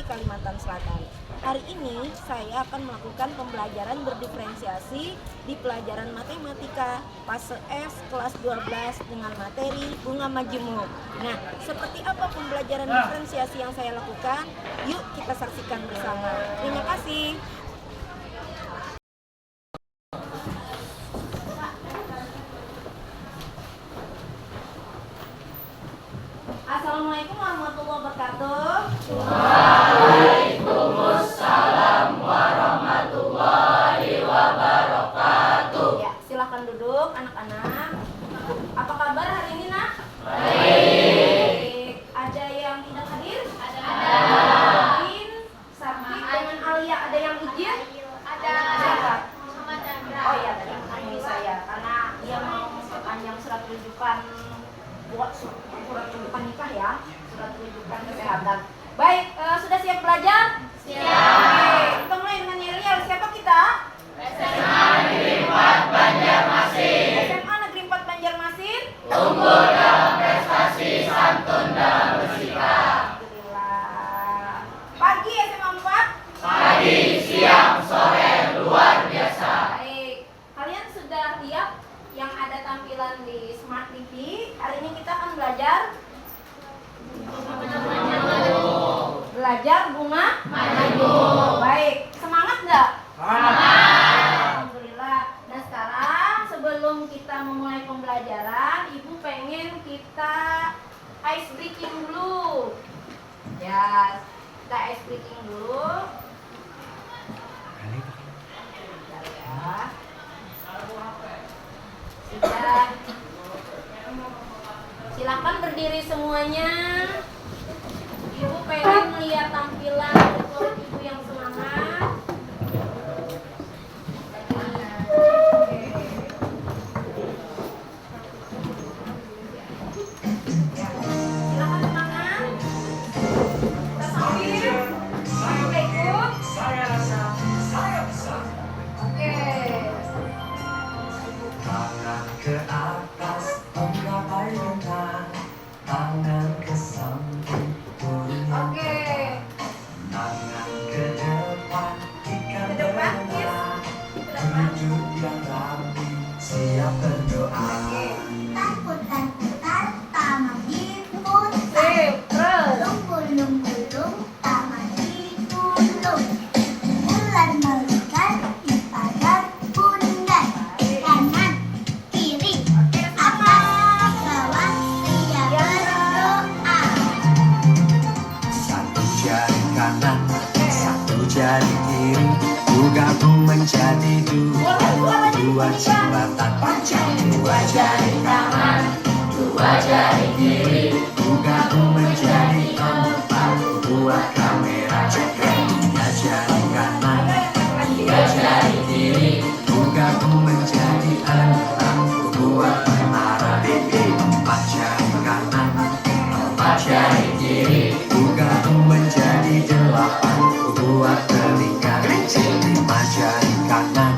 Kalimantan Selatan. Hari ini saya akan melakukan pembelajaran berdiferensiasi di pelajaran matematika fase F kelas 12 dengan materi bunga majemuk. Nah, seperti apa pembelajaran diferensiasi yang saya lakukan? Yuk kita saksikan bersama. Terima kasih. Assalamualaikum warahmatullahi wabarakatuh. Waalaikumsalam warahmatullahi wabarakatuh. Ya, silakan duduk anak-anak. Apa kabar hari ini, Nak? Baik. Ada yang tidak hadir? Ada. Mungkin Sakit dengan Alia ada yang izin? Ada. Siapa? Muhammad Chandra. Oh iya, tadi menemui saya karena dia mau memperpanjang surat rujukan buat surat rujukan nikah ya, surat rujukan kesehatan. Baik, sudah siap belajar? Siap. Oke, kita mulai dengan Yerial. Siapa kita? SMA Negeri 4 Banjarmasin. SMA Negeri 4 Banjarmasin. Unggul dalam prestasi, santun dalam bersikap. Alhamdulillah. Pagi SMA 4. Pagi, siang, sore, luar biasa. Baik, kalian sudah lihat yang ada tampilan di Smart TV. Hari ini kita akan belajar bunga majemuk. Baik, semangat nggak? Alhamdulillah. Nah sekarang sebelum kita memulai pembelajaran, Ibu pengen kita ice breaking dulu. Ya, kita ice breaking dulu. Bentar ya. Sudah. Silakan berdiri semuanya. Ibu pengen melihat tampilan murid Ibu yang semangat. Silakan semangat. Kita sambil. Kita ikut. Saya rasa saya bisa. Oke. Tangan ke atas, menggapai bentang. Tangan ke samping, turun Oke. tangan ke depan, ikan Ke depan, berenang. Ke depan. Duduk yang rapi, siap berdoa. Putar-putar, taman diputar. Sip, terus. Lung-gulung-gulung, taman digulung. Ular melingkar di pagar bundar. Kanan, kiri, atas, bawah, siap berdoa. Satu jari kanan, satu jari kiri, ku gabung menjadi dua. Dua jembatan panjang, dua jari kanan, Dua jari kiri, ku gabung menjadi empat. Buat kamera cekrek, tiga jari kanan, tiga jari kiri, ku gabung menjadi enam. Buat menara bibi, empat jari kanan, empat jari kiri, ku gabung menjadi delapan. Buat telinga kecil, lima jari kanan,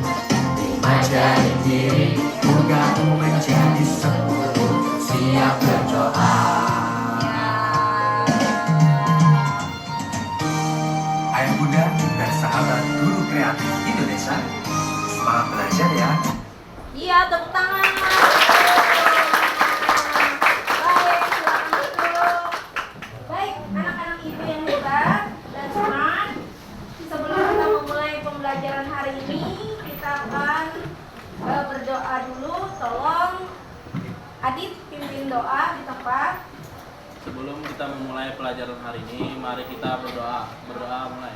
lima jari kiri, ku gabung menjadi 10. Siap berdoa. Ayah Bunda dan sahabat guru kreatif Indonesia, semangat belajar ya. Iya, tepuk tangan. Baik, silakan duduk. Baik, anak-anak Ibu yang hebat dan smart. Sebelum kita memulai pembelajaran hari ini, kita akan berdoa dulu. Tolong Adit pimpin doa di tempat. Sebelum kita memulai pelajaran hari ini, mari kita berdoa. Berdoa mulai.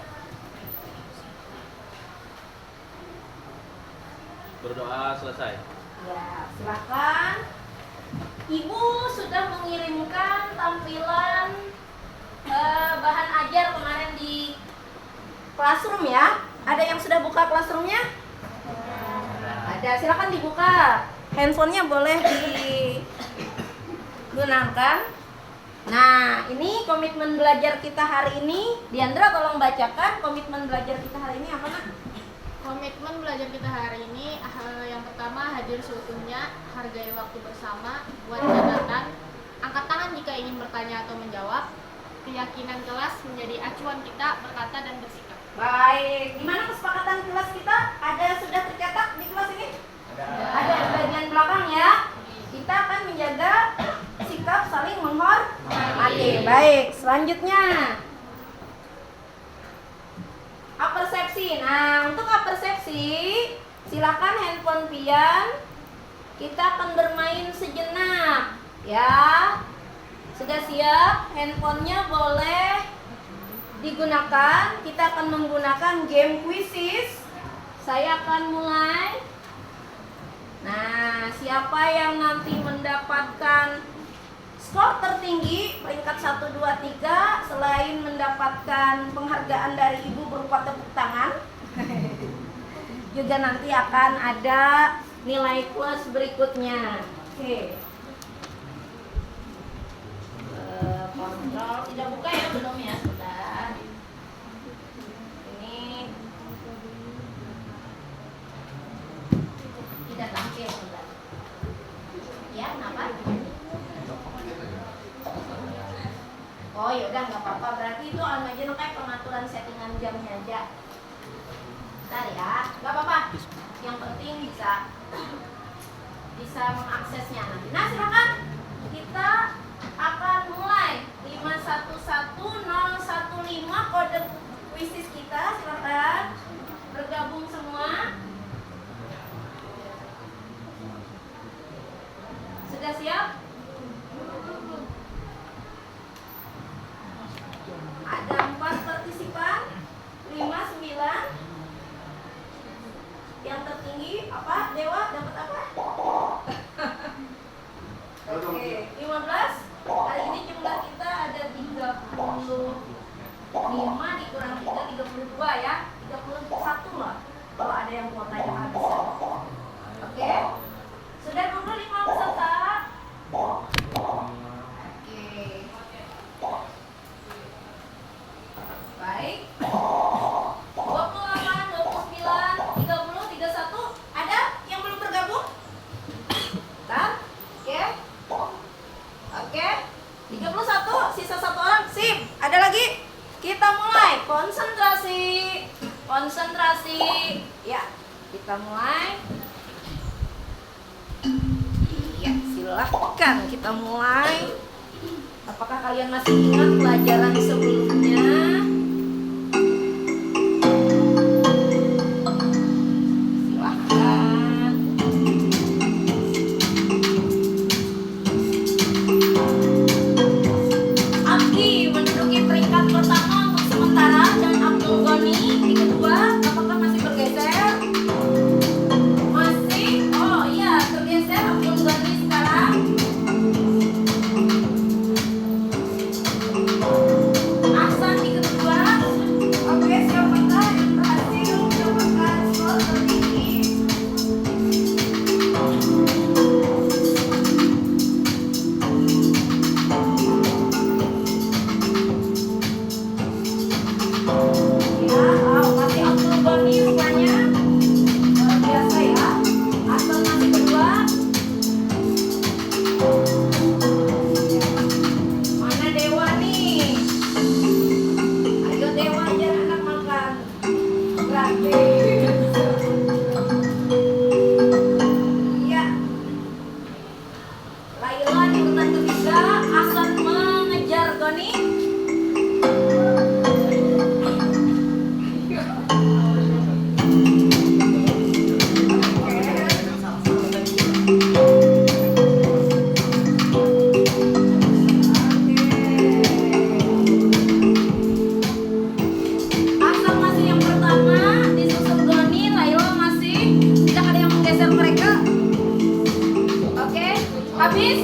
Berdoa selesai. Ya, silakan. Ibu sudah mengirimkan tampilan bahan ajar kemarin di classroom ya. Ada yang sudah buka classroomnya? Ada, silakan dibuka. Handphonenya boleh digunakan. Nah, ini komitmen belajar kita hari ini. Diandra tolong bacakan komitmen belajar kita hari ini apa, Nak? Komitmen belajar kita hari ini yang pertama hadir seutuhnya, hargai waktu bersama, buat catatan, angkat tangan jika ingin bertanya atau menjawab, keyakinan kelas menjadi acuan kita berkata dan bersikap. Baik, gimana kesepakatan kelas kita? Ada sudah tercatat di kelas ini? Ada di bagian belakang ya. Kita akan menjaga sikap saling menghormati. Baik, selanjutnya apersepsi. Nah, untuk apersepsi, silakan handphone pian. Kita akan bermain sejenak, ya. Sudah siap? Handphonenya boleh digunakan. Kita akan menggunakan game quizzes. Saya akan mulai. Nah, siapa yang nanti mendapatkan skor tertinggi peringkat 1, 2, 3 selain mendapatkan penghargaan dari ibu berupa tepuk tangan juga nanti akan ada nilai plus berikutnya. Oke. Kontrol tidak buka ya, belum ya, sebentar. Ini tidak tampil, sebentar. Ya, kenapa? Oh yaudah, nggak apa-apa, berarti itu aja kayak pengaturan settingan jamnya aja. Bentar ya, nggak apa-apa. Yang penting bisa mengaksesnya nanti. Nah, silakan kita akan mulai. 511015 kode quizzes kita, silakan bergabung semua. Sudah siap? Ada 4 partisipan, 5, 9. Yang tertinggi apa? Dewa dapat apa? Oke, 15. Hari ini jumlah kita ada 35 dikurang 3, 32 ya. 31 loh. Kalau ada yang kuotanya kehabisan. Oke. Sudah kumpul 5 peserta? Oke. Baik. 28, 29, 30, 31. Ada yang belum bergabung? Bentar. Oke. Oke. 31, sisa 1 orang. Sip. Ada lagi? Kita mulai. Konsentrasi. Konsentrasi. Ya, kita mulai. Iya, silakan kita mulai. Apakah kalian masih ingat pelajaran sebelumnya? Silakan. Abdi menduduki peringkat pertama untuk sementara dan Abdul Ghani di kedua. Apakah masih bergeser? Masih? Oh iya, tergeser Abdul Ghani sekarang. Ahsan di kedua. Oke, siapakah yang berhasil mendapatkan skor tertinggi? Ya, masih Abdul Ghani rupanya. Luar biasa ya. Ahsan masih kedua. Mana Dewa nih? Ayo Dewa, jangan anak makan gratis. Iya. Laila di urutan ketiga. Ahsan mengejar Goni. Ahsan masih yang pertama, disusul Goni, Laila masih. Tidak ada yang menggeser mereka. Oke, habis?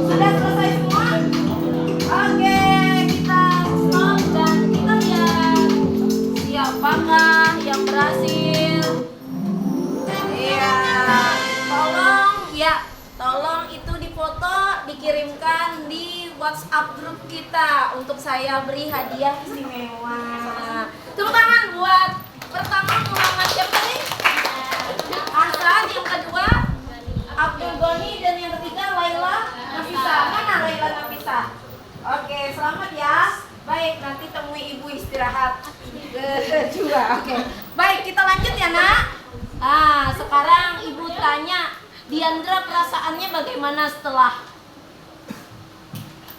Sudah selesai semua? Oke, kita stop dan kita lihat siapakah yang berhasil. Iya, tolong itu difoto, dikirimkan di WhatsApp grup kita untuk saya beri hadiah istimewa. Tepuk tangan buat pertama Muhammad siapa nih? Ahsan, yang kedua Abdul Ghani, dan yang ketiga Laila Nafisa. Mana Laila Nafisa? Oke, selamat ya. Baik, nanti temui ibu istirahat kedua. Oke, baik kita lanjut ya nak. Sekarang ibu tanya, Diandra perasaannya bagaimana setelah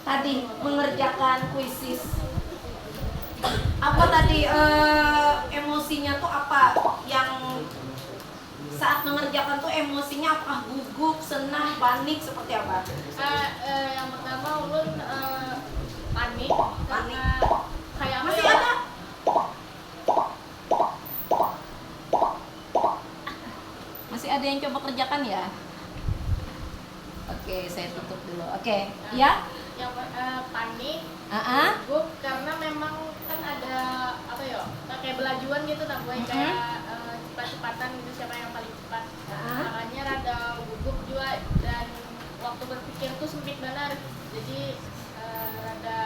tadi mengerjakan kuisis? Apa tadi emosinya tuh apa? Yang saat mengerjakan tuh emosinya apakah gugup, senang, panik, seperti apa? Yang pertama ulun panik karena kayak apa Masih ya? ada? Masih ada yang coba kerjakan ya? Oke, saya tutup dulu. Oke, ya? Yang panik, Ah, gugup karena memang kan ada apa ya? Kayak belajuan gitu tak boy kayak cepat-cepatan gitu siapa yang paling cepat. Makanya rada gugup juga dan waktu berpikir tuh sempit benar. Jadi rada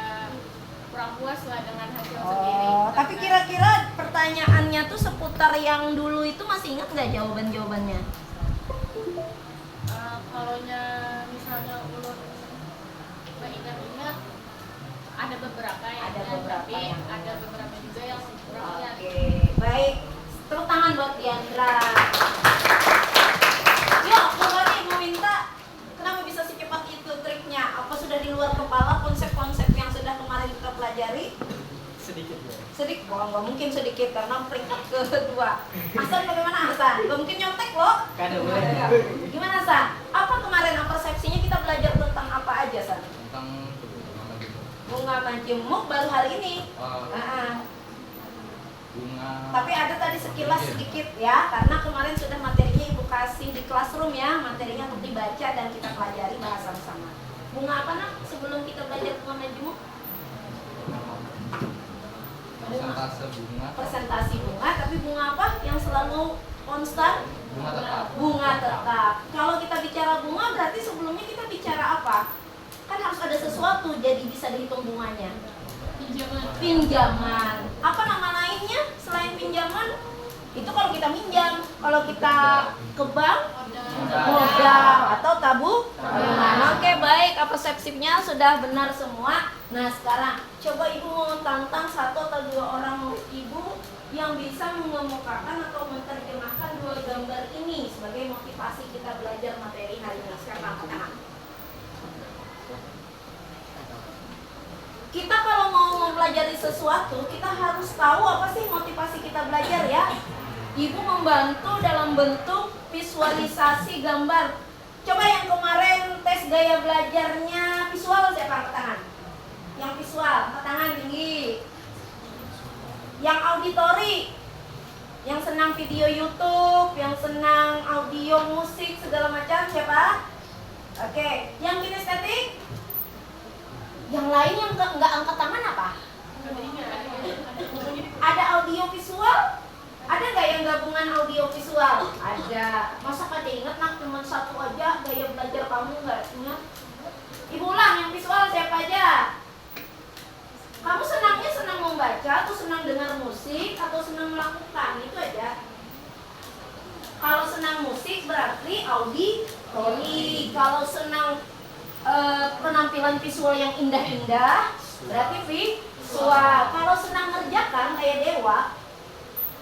kurang puas lah dengan hasil sendiri. Oh, tapi kira-kira pertanyaannya tuh seputar yang dulu itu masih ingat nggak jawaban-jawabannya? Kalau misalnya ulun nggak ingat-ingat ada beberapa ya, Ada beberapa tapi yang ada beberapa juga yang kurang ingat. Oke, baik. Tepuk tangan buat Diandra. Yuk, kembali mau minta. Kenapa bisa secepat itu triknya? Apa sudah di luar kepala konsep-konsep yang sudah kemarin kita pelajari? Sedikit ya. Sedikit, nggak mungkin sedikit karena peringkat kedua. Hasan bagaimana Hasan? Nggak mungkin nyontek loh. Kada boleh. Gimana Hasan? Apa kemarin persepsinya kita belajar tentang apa aja San? Tentang Bunga majemuk baru hari ini. Bunga. Tapi ada tadi sekilas sedikit ya, karena kemarin sudah materinya ibu kasih di classroom ya, materinya untuk dibaca dan kita pelajari bahasa sama. Bunga apa nak? Sebelum kita belajar bunga majemuk? Persentase bunga. Presentasi bunga, tapi bunga apa yang selalu konstan? Bunga tetap. Bunga tetap. Kalau kita bicara bunga berarti sebelumnya kita bicara apa? Kan harus ada sesuatu jadi bisa dihitung bunganya. Pinjaman. Apa nama lainnya selain pinjaman? Itu kalau kita minjam. Kalau kita ke bank, modal atau tabungan. Oke, baik. Persepsinya sudah benar semua. Nah, sekarang coba ibu mau tantang satu atau dua orang murid ibu yang bisa mengemukakan atau menerjemahkan dua gambar ini sebagai motivasi kita belajar materi hari ini. Siapa angkat tangan? Kita kalau mau mempelajari sesuatu, kita harus tahu apa sih motivasi kita belajar ya. Ibu membantu dalam bentuk visualisasi gambar. Coba yang kemarin tes gaya belajarnya visual siapa angkat tangan? Yang visual, angkat tangan tinggi. Yang auditori, yang senang video YouTube, yang senang audio musik segala macam siapa? Oke, yang kinestetik? Yang lain yang nggak angkat tangan apa? Ada audio visual? Ada nggak yang gabungan audio visual? Ada. Masa kada inget nak cuma satu aja gaya belajar kamu nggak ingat? Ibu ulang yang visual siapa aja? Kamu senangnya senang membaca atau senang dengar musik atau senang melakukan? Itu aja. Kalau senang musik berarti auditori. Kalau senang penampilan visual yang indah-indah berarti visual. Kalau senang ngerjakan kayak dewa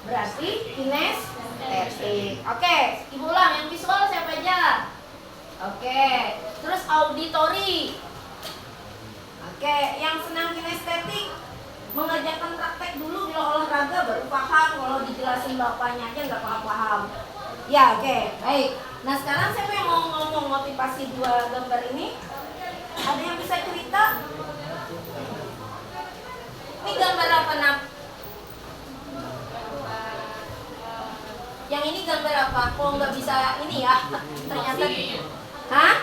berarti kinestetik. Oke, ibu ulang yang visual siapa aja? Oke, terus auditori. Oke, yang senang kinestetik mengerjakan praktek dulu bila olahraga baru paham. Kalau dijelasin bapaknya aja nggak paham. Ya, oke, baik. Nah sekarang siapa yang mau ngomong motivasi dua gambar ini? Ada yang bisa cerita? Ini gambar apa nak? Yang ini gambar apa? Kok nggak bisa ini ya? Ternyata. Hah?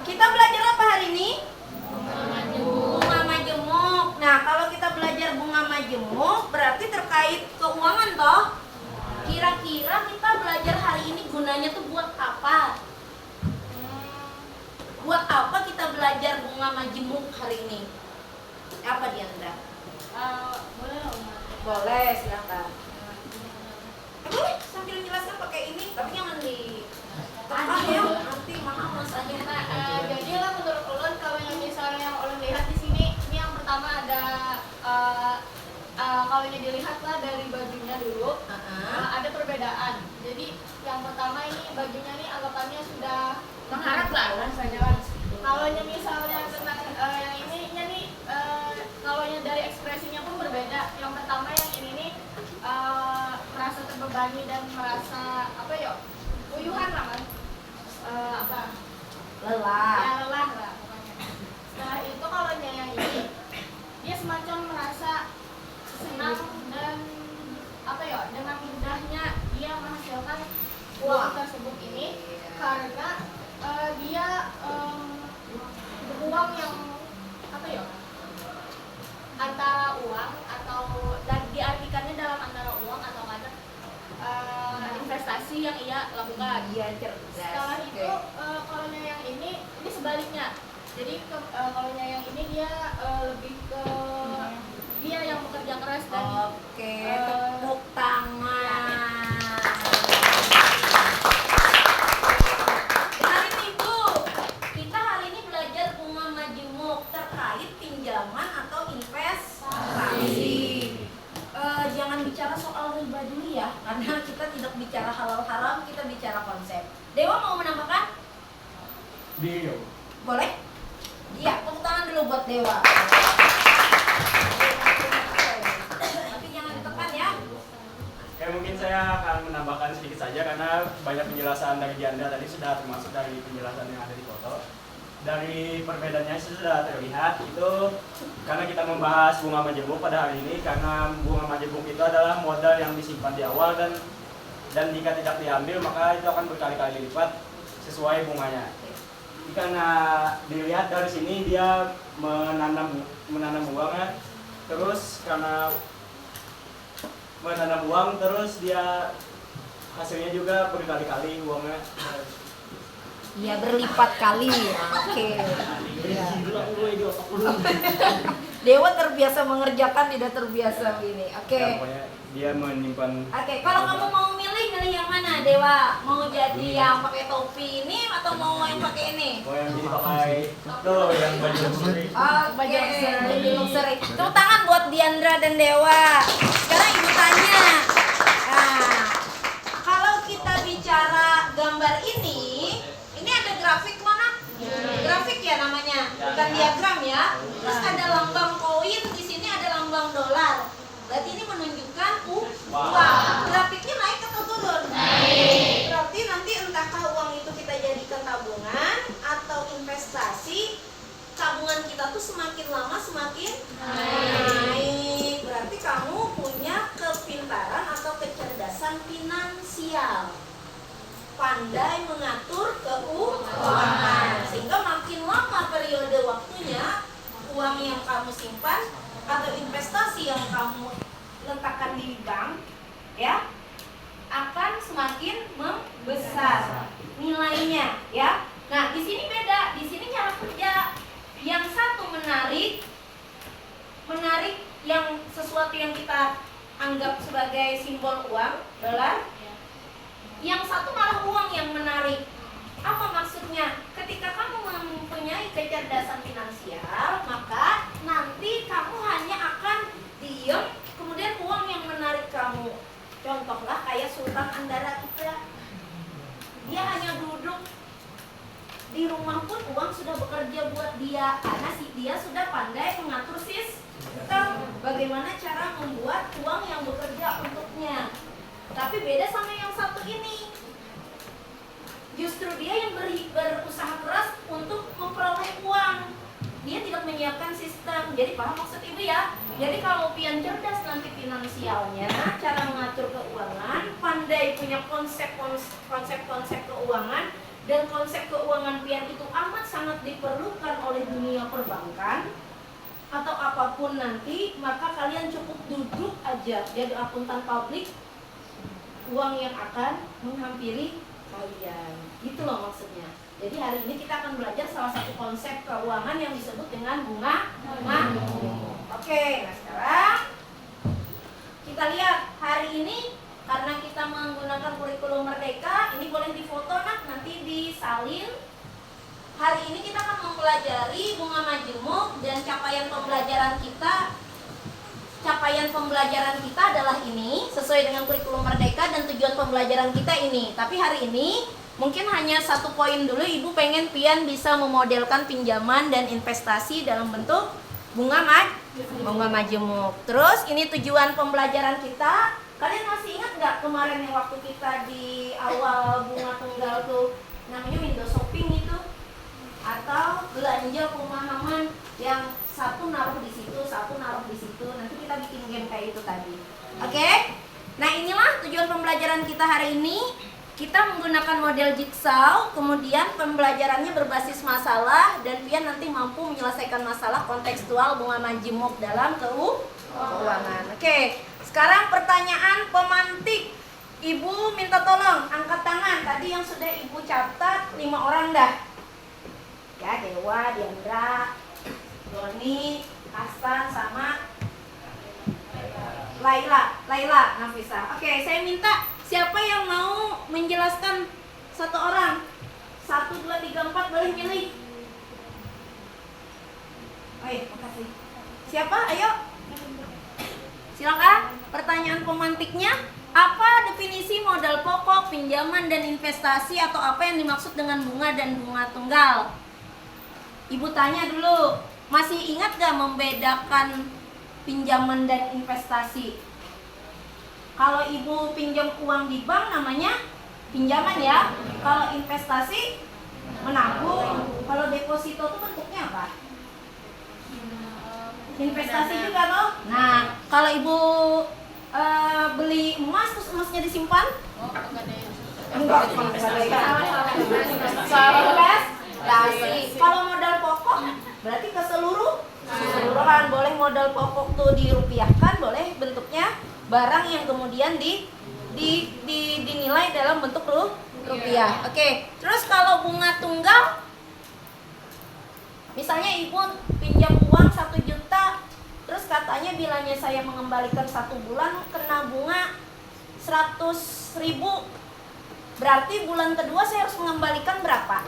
Kita belajar apa hari ini? Bunga majemuk. Nah kalau kita belajar bunga majemuk berarti terkait keuangan toh? Kira-kira kita belajar hari ini gunanya tuh buat apa? Buat apa kita belajar bunga majemuk hari ini? Apa Diandra? Boleh nggak, Uma? Boleh, silakan. Boleh sambil menjelaskan pakai ini, tapi jangan di ya, nanti mahal masanya. Jadi lah menurut ulun kalau kalau dilihatlah dari bajunya dulu, ada perbedaan. Jadi yang pertama ini bajunya nih anggapannya sudah mengharap lah rasanya lah. Kalau misalnya tentang yang ininya nih, kalau dari ekspresinya pun berbeda. Yang pertama yang ini nih merasa terbebani dan merasa apa ya, uyuhan lah kan, Lelah. ya lelah lah pokoknya. Setelah itu kalau yang ini dia semacam merasa senang dan apa ya, dengan mudahnya dia menghasilkan uang tersebut ini karena dia uang yang apa ya, antara uang atau dan diartikannya dalam antara uang atau kadang investasi yang ia lakukan. Dia cerdas. Setelah itu kalau yang ini sebaliknya. Jadi kalau yang ini dia lebih ke dia yang bekerja keras dan Oke, tepuk tangan. Hari Minggu, kita hari ini belajar bunga majemuk terkait pinjaman atau investasi. Jangan bicara soal riba dulu ya, karena kita tidak bicara halal haram, kita bicara konsep. Dewa mau menambahkan? Boleh? Iya, tepuk tangan dulu buat Dewa. Tapi jangan ditekan ya. Ya, mungkin saya akan menambahkan sedikit saja karena banyak penjelasan dari Diandra tadi sudah termasuk dari penjelasan yang ada di foto. Dari perbedaannya sudah terlihat itu karena kita membahas bunga majemuk pada hari ini, karena bunga majemuk itu adalah modal yang disimpan di awal dan jika tidak diambil maka itu akan berkali-kali lipat sesuai bunganya. Karena dilihat dari sini dia menanam uangnya, terus karena menanam uang terus dia hasilnya juga berkali-kali uangnya. Iya, berlipat kali. Oke. Dewa terbiasa mengerjakan, tidak terbiasa ini. Oke. Ya, pokoknya dia menyimpan. Oke, kalau kamu mau milih yang mana, Dewa? Mau jadi yang pakai topi ini atau mau yang pakai ini? Oh, yang jadi pakai itu yang baju luxury. Oke, baju luxury. Tepuk tangan buat Diandra dan Dewa. Sekarang ibu tanya. Nah, kalau kita bicara gambar ini ada grafik mana? Grafik ya namanya, bukan diagram ya. Terus ada lambang koin, di sini ada lambang dolar. Berarti ini menunjukkan uang. Grafiknya naik atau turun? Naik. Berarti nanti entahkah uang itu kita jadikan tabungan atau investasi, tabungan kita tuh semakin lama semakin naik. Berarti kamu punya kepintaran atau kecerdasan finansial, pandai mengatur keuangan, sehingga makin lama periode waktunya uang yang kamu simpan atau investasi yang kamu letakkan di bank ya akan semakin membesar nilainya ya. Nah, di sini beda, di sini cara kerja. Yang satu menarik yang sesuatu yang kita anggap sebagai simbol uang, dolar. Yang satu malah uang yang menarik. Apa maksudnya? Ketika kamu mempunyai kecerdasan finansial, maka nanti kamu hanya akan diam, kemudian uang yang menarik kamu. Contohlah kayak Sultan Andara kita. Dia hanya duduk di rumah pun uang sudah bekerja buat dia, karena dia sudah pandai mengatur sistem bagaimana cara membuat uang yang bekerja untuknya. Tapi beda sama yang satu ini. Justru dia yang berusaha keras untuk memperoleh uang. Dia tidak menyiapkan sistem. Jadi paham maksud ibu ya? Jadi kalau pian cerdas nanti finansialnya, cara mengatur keuangan, pandai punya konsep-konsep keuangan, dan konsep keuangan pian itu amat sangat diperlukan oleh dunia perbankan atau apapun nanti, maka kalian cukup duduk aja jadi akuntan publik, uang yang akan menghampiri kalian. Gitu loh maksudnya. Jadi hari ini kita akan belajar salah satu konsep keuangan yang disebut dengan bunga majemuk. Oke, nah sekarang kita lihat hari ini karena kita menggunakan kurikulum Merdeka, ini boleh difoto nanti disalin. Hari ini kita akan mempelajari bunga majemuk dan capaian pembelajaran kita capaian pembelajaran kita adalah ini, sesuai dengan kurikulum Merdeka dan tujuan pembelajaran kita ini. Tapi hari ini mungkin hanya 1 poin dulu, Ibu pengen Pian bisa memodelkan pinjaman dan investasi dalam bentuk bunga majemuk. Terus ini tujuan pembelajaran kita. Kalian masih ingat nggak kemarin yang waktu kita di awal bunga tunggal tuh namanya window shopping itu? Atau belanja pemahaman yang satu naruh di situ, satu naruh di situ. Nanti kita bikin game kayak itu tadi. Oke? Nah, inilah tujuan pembelajaran kita hari ini. Kita menggunakan model jigsaw, kemudian pembelajarannya berbasis masalah dan Pian nanti mampu menyelesaikan masalah kontekstual bunga majemuk dalam keuangan. Oke, sekarang pertanyaan pemantik. Ibu minta tolong angkat tangan. Tadi yang sudah Ibu catat 5 orang dah. Ya, Dewa, Diandra, Doni, Hasan, sama Laila, Nafisa. Oke, saya minta siapa yang mau menjelaskan 1 orang? 1, 2, 3, 4, boleh milih. Oke, makasih. Siapa? Ayo. Silakan. Pertanyaan pemantiknya, apa definisi modal pokok, pinjaman dan investasi, atau apa yang dimaksud dengan bunga dan bunga tunggal? Ibu tanya dulu, masih ingat gak membedakan pinjaman dan investasi? Kalau Ibu pinjam uang di bank namanya pinjaman ya. Kalau investasi menabung. Kalau deposito itu bentuknya apa? Investasi juga loh. Nah, kalau Ibu beli emas terus emasnya disimpan? Enggak. Kalau modal pokok berarti keseluruhan. Boleh modal pokok tuh dirupiahkan, boleh bentuknya barang yang kemudian dinilai dalam bentuk rupiah. Oke. Terus kalau bunga tunggal, misalnya Ibu pinjam uang 1 juta, terus katanya bilangnya saya mengembalikan 1 bulan kena bunga 100.000. Berarti bulan kedua saya harus mengembalikan berapa?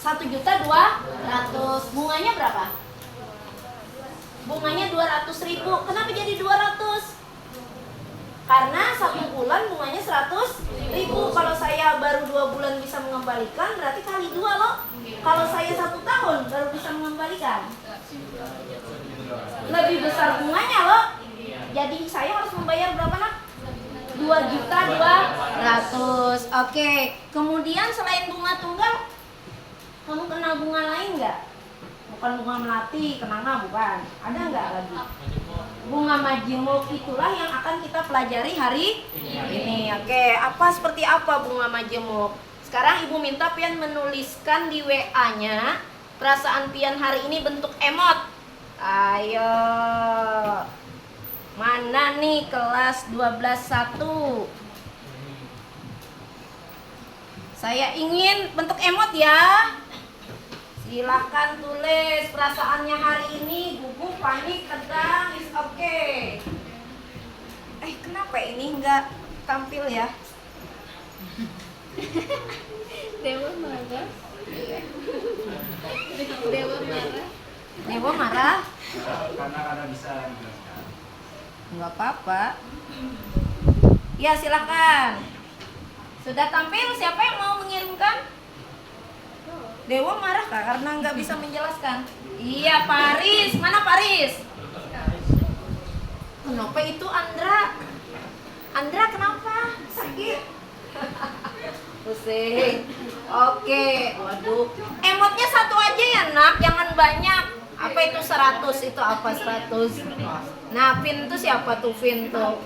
1.200.000. Bunganya berapa? Bunganya 200.000. Kenapa jadi 200? Karena 1 bulan bunganya 100.000. Kalau saya baru 2 bulan bisa mengembalikan, berarti kali 2 loh. Kalau saya 1 tahun baru bisa mengembalikan, lebih besar bunganya loh. Jadi saya harus membayar berapa nak? 2.200.000. Oke. Kemudian selain bunga tunggal, kamu kena bunga lain nggak? Bukan bunga melati, kenanga bukan. Ada nggak lagi? Bunga majemuk, itulah yang akan kita pelajari hari ini. Oke, seperti apa bunga majemuk? Sekarang Ibu minta Pian menuliskan di WA-nya perasaan Pian hari ini bentuk emot. Ayo. Mana nih kelas 12.1? Saya ingin bentuk emot ya. Silakan tulis perasaannya hari ini, gugup, panik, tegang, is okay. Kenapa ini nggak tampil ya? Dewa marah. Dewa marah? Karena bisa menjelaskan. Nggak apa-apa. Ya silakan. Sudah tampil, siapa yang mau mengirimkan? Dewa marah kak karena nggak bisa menjelaskan. Iya, Paris. Mana Paris? Kenapa itu Andra? Andra kenapa? Sakit? Pusing. Oke. Waduh. Emotnya 1 aja ya nak, jangan banyak. Apa itu 100? Itu apa 100? Nah, Vin tuh siapa tuh Vin tuh?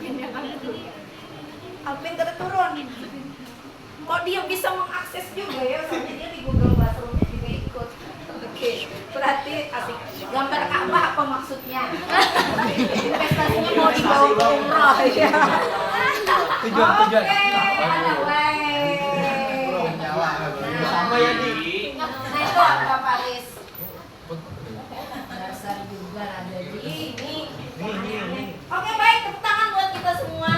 Alvin kada turun. Kok dia bisa mengakses juga ya? Soalnya dia di Google Classroom-nya juga ikut. Oke, berarti asik. Gambar Ka'bah apa maksudnya? Investasinya mau dibawa ke umroh ya. Tujuan. Oke, anak baik. Sama ya di. Nah itu apa Paris? Dasar juga ada di ini. Oke baik, tepuk tangan buat kita semua.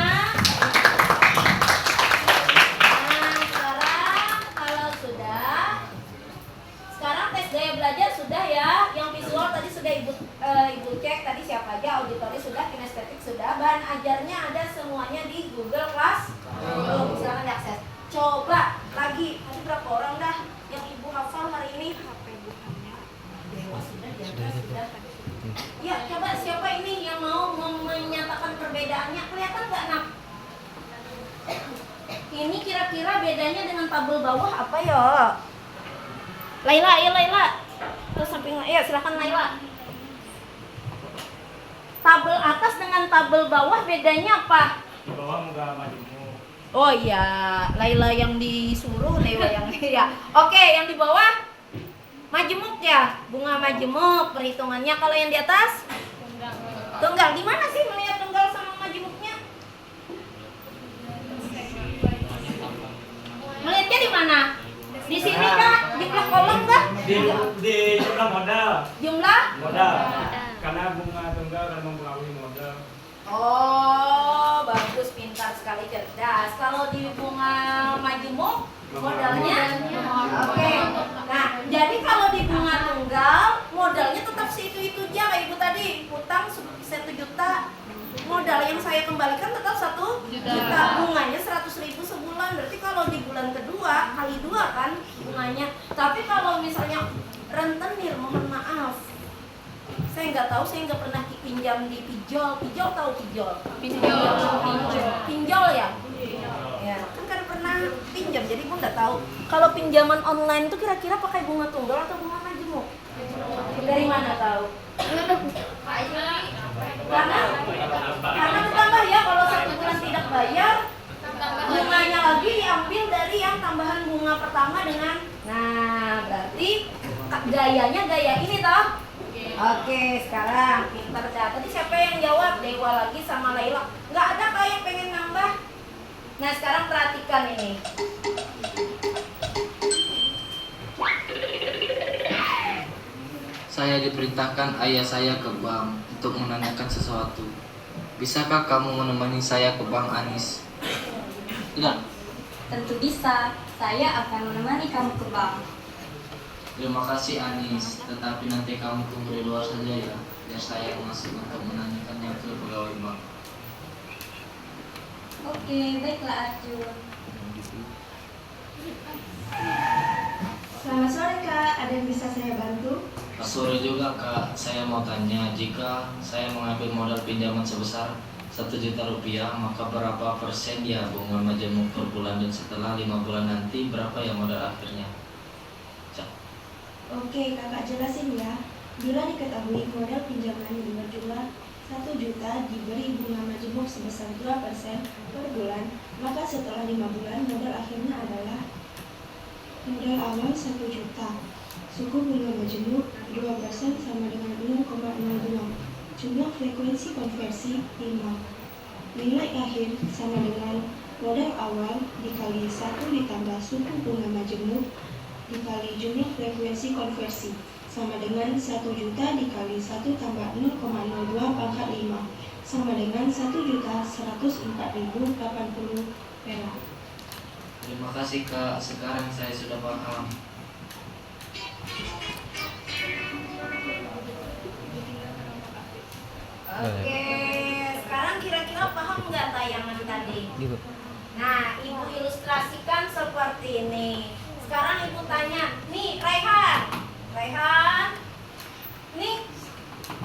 Sekarang tes gaya belajar sudah ya, yang visual tadi sudah sudah ibu cek tadi siapa aja, auditori sudah, kinestetik sudah, bahan ajarnya ada semuanya di Google Classroom, silakan diakses. Coba lagi, tadi berapa orang dah yang ibu hafal hari ini? HP bukannya Dewa sudah, Diandra sudah. Ya, coba siapa ini yang mau menyatakan perbedaannya? Kelihatan nggak, Nak? Ini kira-kira bedanya dengan tabel bawah apa ya? Laila, ya Laila. Terus samping, ya silakan Laila. Tabel atas dengan tabel bawah bedanya apa? Di bawah bunga majemuk. Oh iya, Laila yang disuruh, Dewa yang ya. Oke, yang di bawah majemuk ya, bunga majemuk perhitungannya. Kalau yang di atas tunggal. Di mana sih melihat tunggal sama majemuknya? Melihatnya di mana? Di sini kah? Jumlah kolom kah? Di jumlah modal. Jumlah? Modal. Karena bunga tunggal akan mempengaruhi modal. Oh, bagus, pintar sekali, cerdas. Kalau di bunga majemuk modalnya oke. Nah, jadi kalau di bunga tunggal modalnya tetap itu aja kayak ibu tadi, utang 1 juta, modal yang saya kembalikan tetap 1 juta, bunganya 100.000 sebulan. Berarti kalau di bulan kedua kali 2 kan bunganya. Tapi kalau misalnya rentenir, mohon maaf, saya nggak tahu, saya nggak pernah pinjam di Pijol. Pijol tahu Pijol? Pinjol ya? Ya, kan karena pernah pinjam, jadi gue nggak tahu. Kalau pinjaman online tuh kira-kira pakai bunga tunggal atau bunga majemuk? Dari mana tahu? Karena bertambah ya, kalau 1 bulan tidak bayar, bunganya lagi diambil dari yang tambahan bunga pertama dengan. Nah, berarti gayanya gaya ini toh? Oke, sekarang pintar dah. Tadi siapa yang jawab? Dewa lagi sama Laila. Nggak ada kah yang pengen nambah? Nah, sekarang perhatikan ini. Saya diperintahkan ayah saya ke bank untuk menanyakan sesuatu. Bisakah kamu menemani saya ke bank, Anis? Tidak. Tentu bisa. Saya akan menemani kamu ke bank. Terima kasih, Anis. Tetapi nanti kamu tunggu di luar saja ya, biar saya masuk untuk menanyakannya ke pegawai bank. Oke, baiklah Arjun. Selamat sore Kak, ada yang bisa saya bantu? Sore juga Kak, saya mau tanya, jika saya mengambil modal pinjaman sebesar 1 juta rupiah, maka berapa persen ya bunga majemuk per bulan, dan setelah 5 bulan nanti berapa ya modal akhirnya? Oke, kakak jelasin ya. Bila diketahui modal pinjaman berjumlah 1 juta diberi bunga majemuk sebesar 2% per bulan, maka setelah 5 bulan modal akhirnya adalah modal awal 1 juta. Suku bunga majemuk 2% sama dengan 0,02. Jumlah frekuensi konversi 5. Nilai akhir sama dengan modal awal dikali 1 ditambah suku bunga majemuk dikali jumlah frekuensi konversi sama dengan 1 juta dikali 1 tambah 0,02 pangkat 5 sama dengan 1.104.080 perak. Terima kasih Kak, sekarang saya sudah paham. Oke, sekarang kira-kira paham nggak tayangan tadi? Nah, ibu ilustrasikan seperti ini. Sekarang ibu tanya, nih Raihan, nih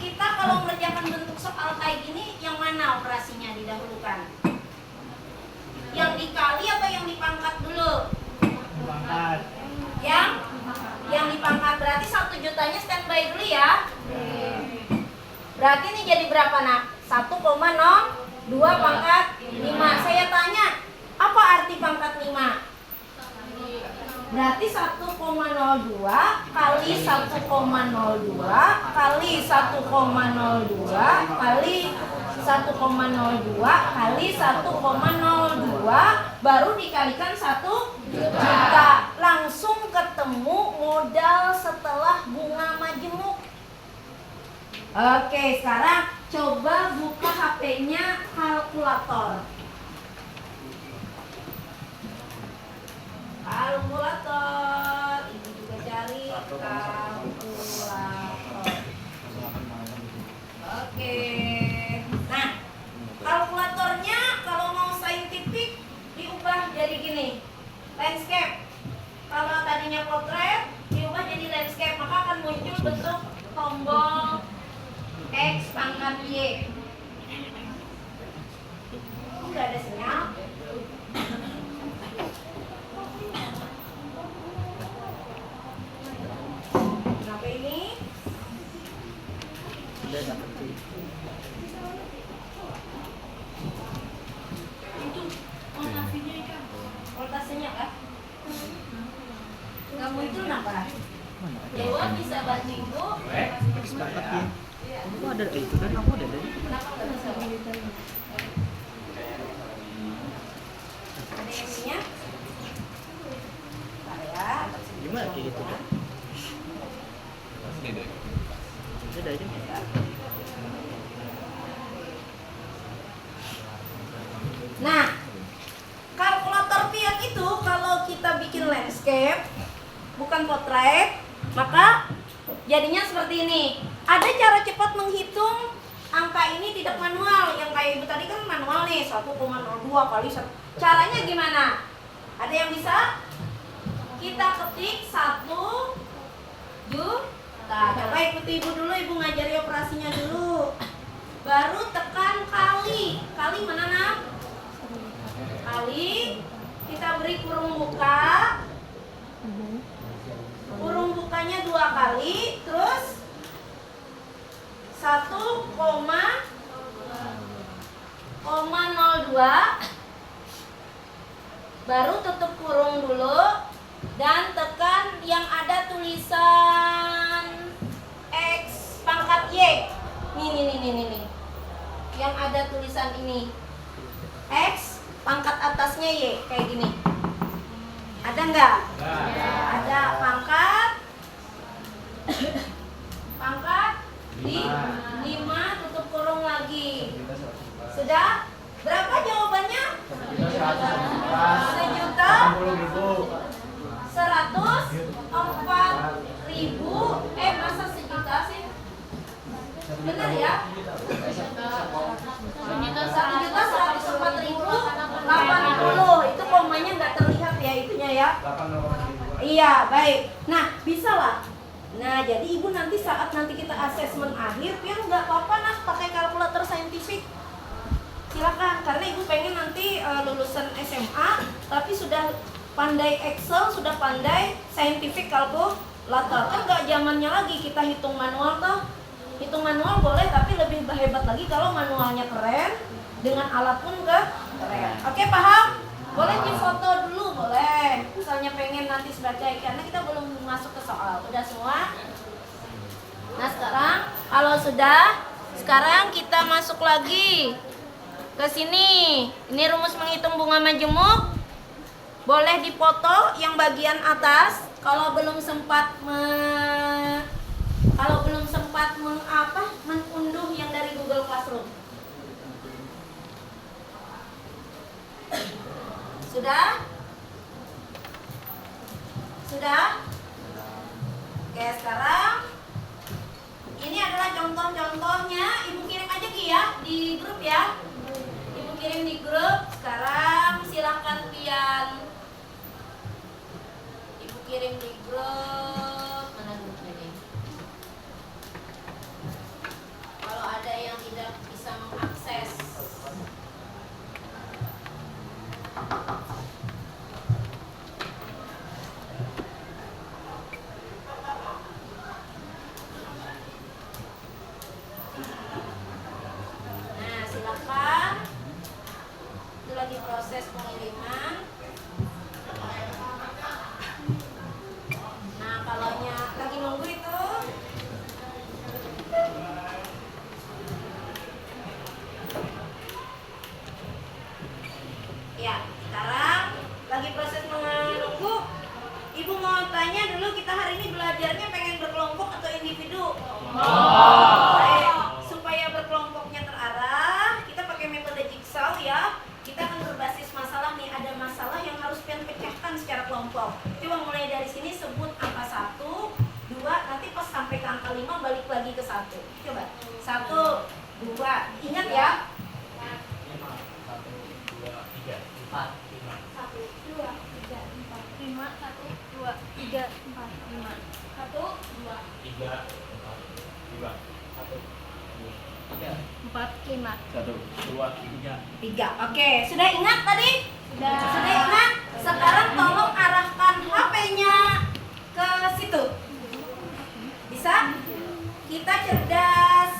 kita kalau mengerjakan bentuk soal kayak gini, yang mana operasinya didahulukan? Yang dikali atau yang dipangkat dulu? Pangkat. Yang dipangkat, berarti 1 jutanya standby dulu ya. Berarti ini jadi berapa nak? 1,02 pangkat 5. Saya tanya, apa arti pangkat 5? Berarti 1,02 kali 1,02 kali 1,02 kali 1,02 kali 1,02 baru dikalikan 1 juta. Langsung ketemu modal setelah bunga majemuk. Oke, sekarang coba buka HP-nya kalkulator. Kalkulator, ibu juga cari kalkulator. Voltasenya kah? Kamu itu kenapa? Dewa bisa bantu ibu. Aku ada itu kan aku ada dari. Kenapa nggak bisa? Ada yang punya? Saya. Gimana kayak gitu kan? Ada aja. Nah, kalkulator pian itu kalau kita bikin landscape, bukan potret, maka jadinya seperti ini. Ada cara cepat menghitung angka ini tidak manual. Yang kayak ibu tadi kan manual nih, 1,02 kali 1. Caranya gimana? Ada yang bisa? Kita ketik 1 juta. Coba ikuti ibu dulu, ibu ngajari operasinya dulu. Baru tekan kali. Kali mana nak? Kali. Kita beri kurung buka. Kurung bukanya 2 kali. Terus 1,02. Baru tutup kurung dulu. Dan tekan yang ada tulisan X pangkat Y. Nih. Yang ada tulisan ini X pangkat atasnya Y. Kayak gini. Ada nggak? Ada pangkat 5 tutup kurung lagi. Sudah? Berapa jawabannya? 1.104.000. Masa sejuta sih? Benar ya? 1.104.080. Itu komanya nggak terlihat ya itunya ya? Iya, baik. Nah, bisa lah. Nah, jadi ibu nanti saat nanti kita asesmen akhir, biar nggak apa-apa nah pakai kalkulator saintifik. Silakan, karena ibu pengen nanti lulusan SMA, tapi sudah pandai Excel, sudah pandai saintifik kalkulator. Kan nggak zamannya lagi kita hitung manual toh. Hitung manual boleh, tapi lebih hebat lagi kalau manualnya keren, dengan alat pun keren. Oke, paham? Boleh difoto dulu, boleh. Misalnya pengen nanti sebagai, karena kita belum masuk ke soal. Udah semua? Nah sekarang, kalau sudah, sekarang kita masuk lagi ke sini. Ini rumus menghitung bunga majemuk. Boleh dipoto yang bagian atas. Kalau belum sempat mengunduh yang dari Google Classroom. Sudah? Sudah? Oke, sekarang ini adalah contoh-contohnya. Ibu kirim aja Ki ya di grup ya. Ibu kirim di grup. Sekarang silakan pian. Ibu kirim di grup. Mana grupnya nih? Kalau ada yang tidak bisa mengakses. Nah, silakan. Itu lagi proses pengiriman. Nah, kalau lagi nunggu itu ya, sekarang lagi proses menunggu. Ibu mau tanya dulu, kita hari ini belajarnya pengen berkelompok atau individu? Baik, supaya berkelompoknya terarah, kita pakai metode jigsaw ya. Kita akan berbasis masalah nih, ada masalah yang harus pian pecahkan secara kelompok. Coba mulai dari sini sebut angka 1, 2, nanti pas sampai ke angka 5 balik lagi ke 1. Coba. 1, 2. Ingat ya. 3. Oke, sudah ingat tadi? Sudah ingat? Sekarang tolong arahkan HP-nya ke situ. Bisa? Kita cerdas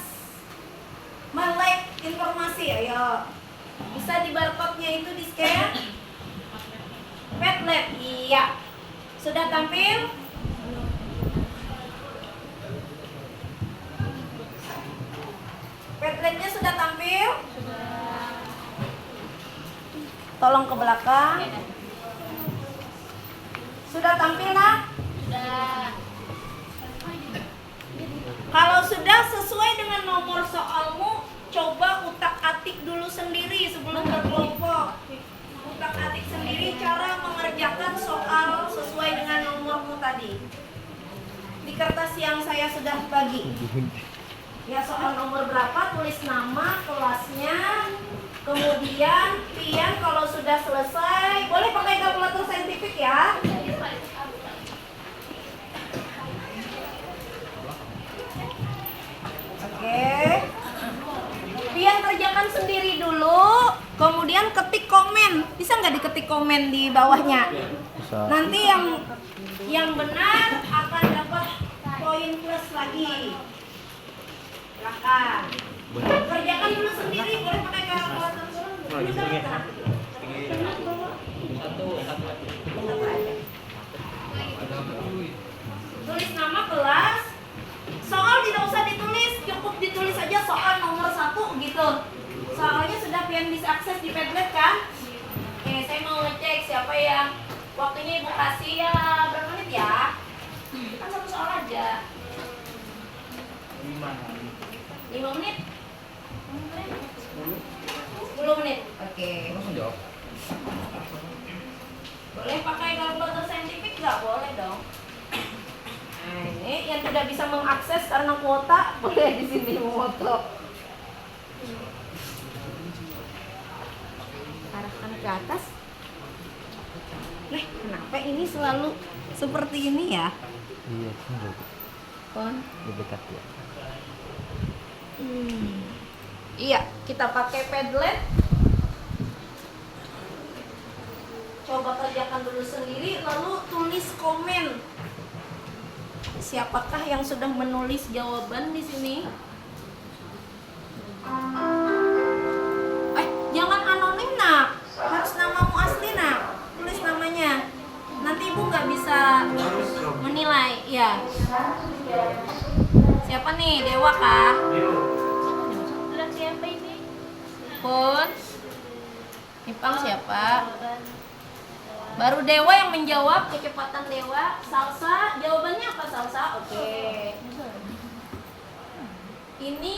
itu di scan? Padlet, iya. Sudah tampil? Padletnya sudah tampil? Tolong ke belakang. Sudah tampil, nak? Kalau sudah sesuai dengan nomor soalmu, coba utak-atik dulu sendiri sebelum berkelompok. Utak-atik sendiri cara mengerjakan soal sesuai dengan nomormu tadi. Di kertas yang saya sudah bagi. Ya, soal nomor berapa, tulis nama, kelasnya. Kemudian, pian kalau sudah selesai, boleh pakai kalkulator saintifik ya. Oke. Pian kerjakan sendiri dulu, kemudian ketik komen. Bisa nggak diketik komen di bawahnya? Bisa. Nanti yang benar akan dapat poin plus lagi. Silakan. Kerjakan dulu sendiri, boleh pakai kalkulator. Tulis nama kelas. Soal tidak usah ditulis, cukup ditulis aja soal nomor 1 gitu. Soalnya sudah pian bisa akses di Padlet kan? Oke, saya mau ngecek siapa yang waktunya Ibu kasih ya berapa menit ya? Kan 1 soal aja. 5 menit? 10 menit. Oke. Boleh pakai kalkulator saintifik nggak? Boleh dong. Nah, ini yang tidak bisa mengakses karena kuota boleh di sini memoto. Arahkan ke atas. Kenapa ini selalu seperti ini ya? Iya, Kon. lebih dekat ya. Iya, kita pakai Padlet. Coba kerjakan dulu sendiri, lalu tulis komen. Siapakah yang sudah menulis jawaban di sini? Jangan anonim, nak. Harus namamu asli, nak. Tulis namanya. Nanti Ibu nggak bisa menilai. Ya. Siapa nih? Dewa kah? Siapa ini? Pun. Ipang siapa? Baru Dewa yang menjawab, kecepatan Dewa. Salsa, jawabannya apa Salsa? Oke. Ini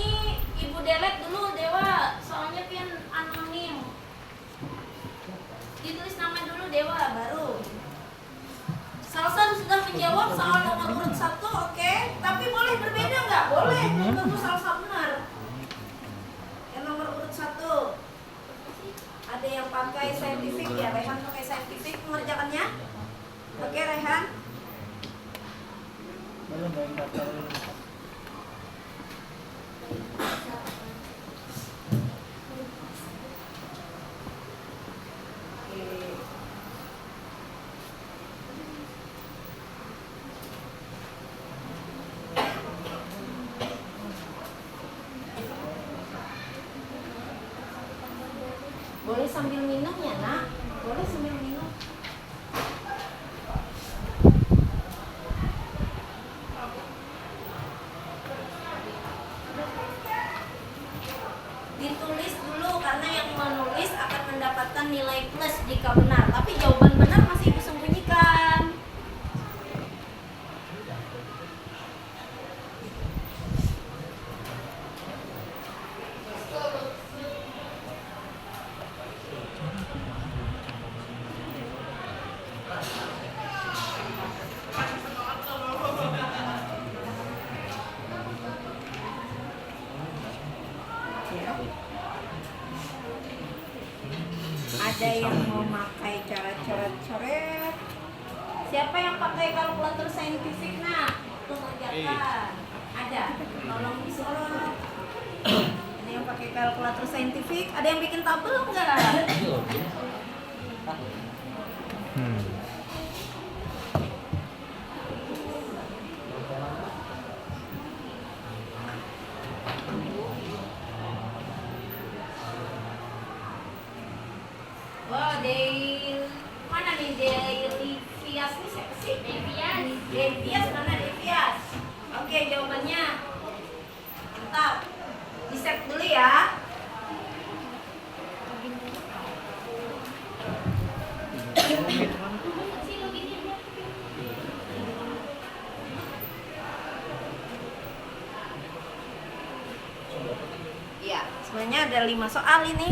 Ibu delete dulu Dewa, soalnya pian anonim. Ditulis nama dulu Dewa, baru. Salsa sudah menjawab soal nomor urut 1, oke. Tapi boleh berbeda nggak? Boleh, belum tentu Salsa benar. Yang nomor urut 1. Ada yang pakai saintifik ya, Rehan pakai saintifik mengerjakannya. Oke, Rehan. Boleh sambil minum ya, nak? Boleh sambil minum. Ditulis dulu karena yang menulis akan mendapatkan nilai plus jika benar. Tapi jawaban benar masih disembunyikan. Ada yang mau pakai cara coret-coret. Siapa yang pakai kalkulator saintifik, nak? Untuk mengerjakan. Ada. Tolong disorot. Ada yang pakai kalkulator saintifik? Ada yang bikin tabel enggak? Iya, sebenarnya ada 5 soal ini.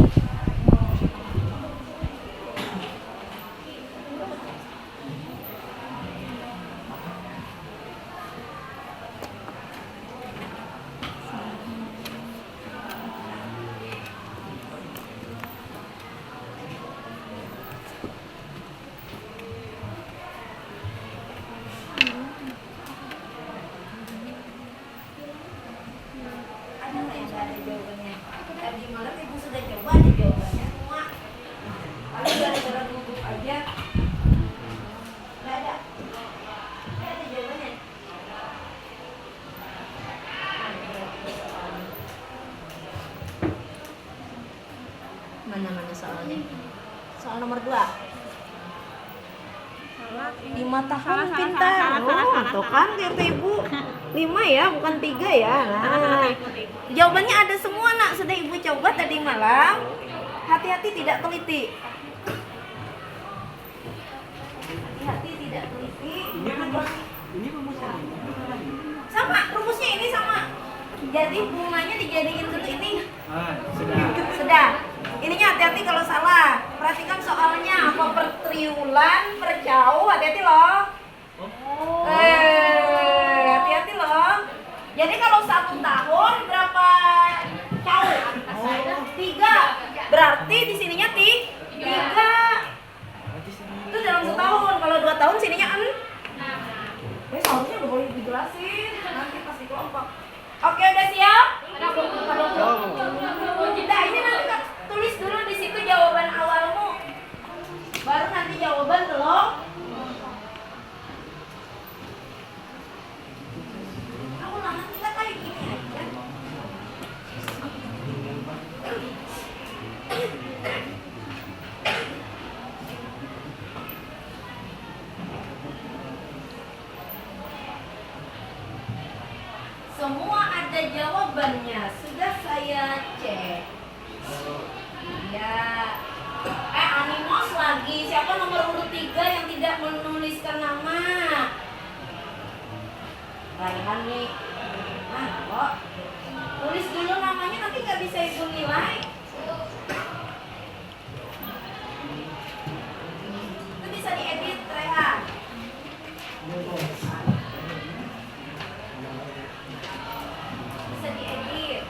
Ada nggak yang nggak ada jawabannya? Tadi malam ibu sudah coba ada jawabannya semua. Lalu gara-gara gugup aja nggak ada. Nggak ada jawabannya. Mana soalnya? Soal nomor 2. 5 tahun pintar. Tuh kan kata ibu 5 ya, bukan 3 ya. Nah, jawabannya ada semua nak, sudah ibu coba tadi malam. Hati-hati tidak teliti. Hati-hati tidak teliti. Ini rumusnya. Sama, rumusnya ini sama. Jadi bunganya dijadiin dulu ini. Sudah. Ininya hati-hati kalau salah. Perhatikan soalnya apa per triwulan, per jauh, hati-hati loh. Hati-hati loh. Jadi kalau 1 tahun berapa jauh? 3. Berarti di sininya 3. Itu dalam setahun. Kalau 2 tahun sininya 6. Seharusnya udah boleh dijelasin. Nanti pasti kelompok. Oke, udah siap? Nah, ini nanti tulis dulu di situ jawaban awalmu. Baru nanti jawaban belum. Aku lama kita kayak gini aja. Semua ada jawabannya. Sudah saya cek. Ya. Animos lagi. Siapa nomor urut 3 yang tidak menuliskan nama? Raihan nih. Nah, kok tulis dulu namanya, nanti nggak bisa ibu nilai. Itu bisa diedit, Raihan. Bisa diedit.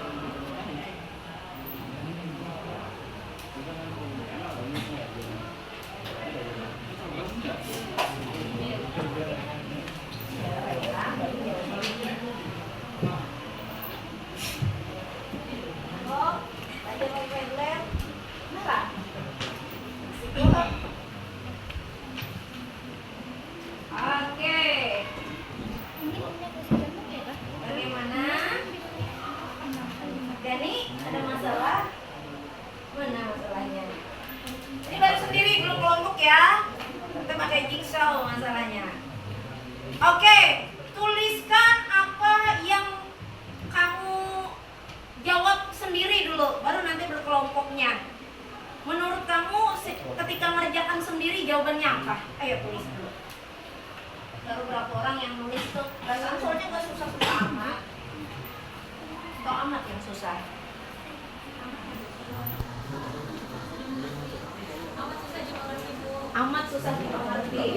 Oke. Bagaimana? Gani, ada masalah? Mana masalahnya? Ini baru sendiri, belum kelompok ya. Kita pakai jigsaw masalahnya. Oke, tuliskan apa yang kamu jawab sendiri dulu, baru nanti berkelompoknya. Menurut kamu ketika mengerjakan sendiri jawabannya apa? Ayo tulis dulu. Baru berapa orang yang nulis tuh? Perasaan soalnya nggak susah-susah amat. Atau amat yang susah? Amat susah dimengerti.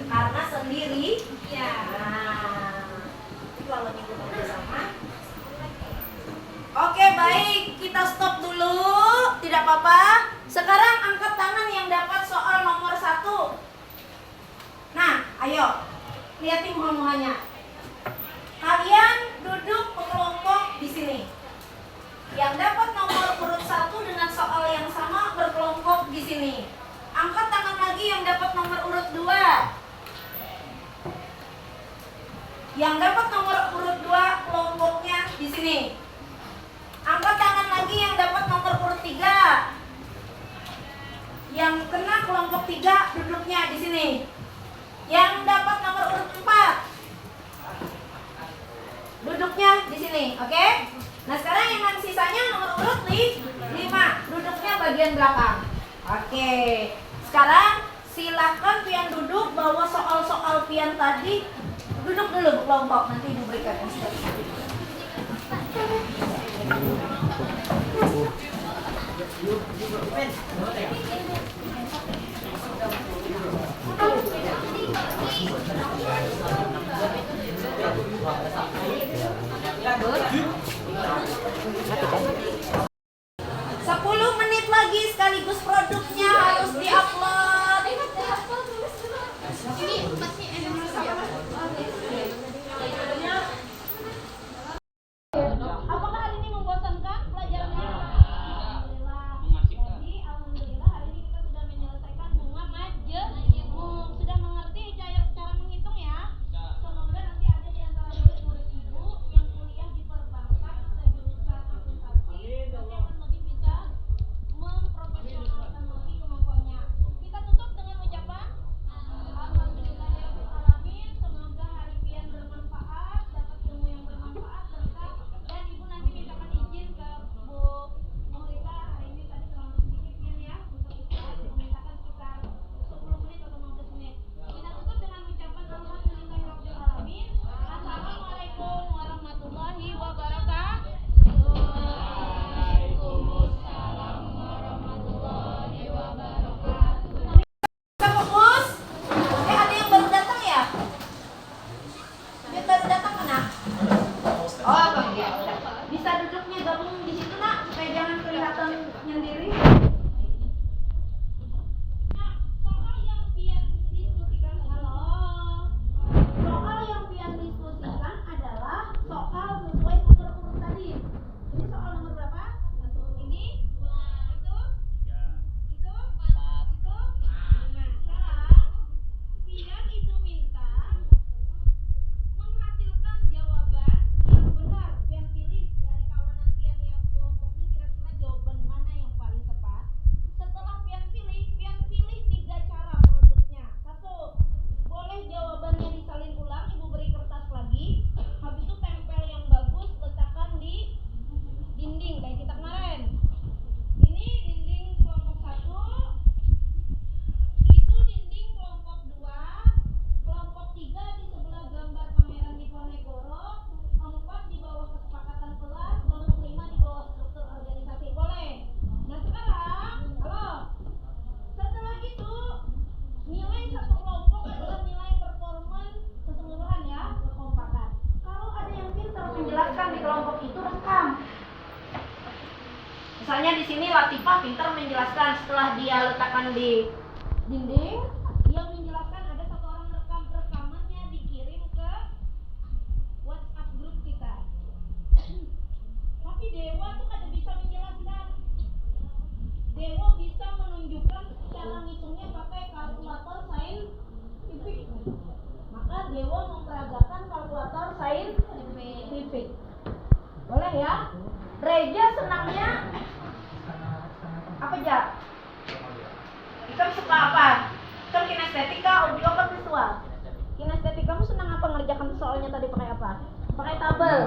Karena sendiri. Ya. Nah, itu kalau nyebut sama. Oke, baik, kita stop dulu. Tidak apa-apa. Sekarang angkat tangan yang dapat soal nomor 1. Nah, ayo. Lihatin muka-mukanya. Kalian duduk berkelompok di sini. Yang dapat nomor urut 1 dengan soal yang sama berkelompok di sini. Angkat tangan lagi yang dapat nomor urut 2. Yang dapat nomor urut 2 kelompoknya di sini. Angkat tangan lagi yang dapat nomor urut 3. Yang kena kelompok 3 duduknya di sini. Yang dapat nomor urut 4 duduknya di sini, oke? Nah, sekarang yang sisanya nomor urut 5 duduknya bagian belakang. Oke. Sekarang silakan pian duduk, bawa soal-soal pian tadi. Duduk dulu kelompok, nanti diberikan instruksi. Sepuluh menit lagi sekaligus produknya harus diupload. Ini masih apakah hari ini membosankan pelajarannya? Jadi alhamdulillah hari ini kita sudah menyelesaikan bunga majemuk. Sudah mengerti cara menghitung ya? Semoga nanti ada di antara murid-murid ibu yang kuliah di perbankan atau jurusan akuntansi nanti akan lebih bisa memprofesionalkan lagi kemampuannya. Kita tutup dengan ucapan alhamdulillahirobbilalamin. Semoga hari pian bermanfaat, dapat ilmu yang bermanfaat, berkah. Dan ibu nanti mintakan izin ke Bu Muhlita, hari ini tadi terlalu sedikit pian ya untuk istirahat, memintakan sekitar 10 menit atau 15 menit. Kita tutup dengan ucapan alhamdulillahirobbilalamin. Assalamualaikum warahmatullahi wabarakatuh. Waalaikumsalam warahmatullahi wabarakatuh. Kita fokus. Ada yang baru datang ya? Yang baru datang kan, Nak? Oh, iya. Bisa duduknya gabung di situ, Nak, supaya jangan kelihatan sendiri. Nah, soal yang pian diskusikan adalah soal sesuai urut-urut tadi. Ini soal nomor berapa? Ini, itu. Nah, sekarang pian itu minta menghasilkan jawaban yang benar. Pian pilih dari kawanan pian yang kelompok ini kira-kira jawaban mana yang paling tepat. Setelah pian pilih 3 cara produknya. 1, boleh jawabannya disalin ulang, ibu beri kertas lagi. Habis itu tempel yang bagus, letakkan di dinding kayak kita kemarin. Ini dinding kelompok 1, itu dinding kelompok 2, kelompok 3 di sebelah gambar Pangeran Diponegoro, 4 di bawah kesepakatan kelas, kelompok 5 di bawah struktur organisasi. Boleh. Nah sekarang, setelah itu nilai satu kelompok adalah nilai performance keseluruhan ya, kekompakan. Kalau ada yang pintar Menjelaskan di kelompok itu rekam. Misalnya di sini Latifah pintar menjelaskan, setelah dia letakkan di dinding, dia menjelaskan, ada satu orang rekamannya dikirim ke WhatsApp grup kita. Tapi Dewa tuh kada bisa menjelaskan. Dewa bisa menunjukkan cara ngitungnya pakai kalkulator saintifik. Maka Dewa memperagakan kalkulator saintifik. Boleh ya? Reja senangnya apa aja? Ikam suka apa? Ikam kinestetika, audio, apa visual? Kinestetika, kamu senang apa ngerjakan soalnya tadi pakai apa? Pakai tabel,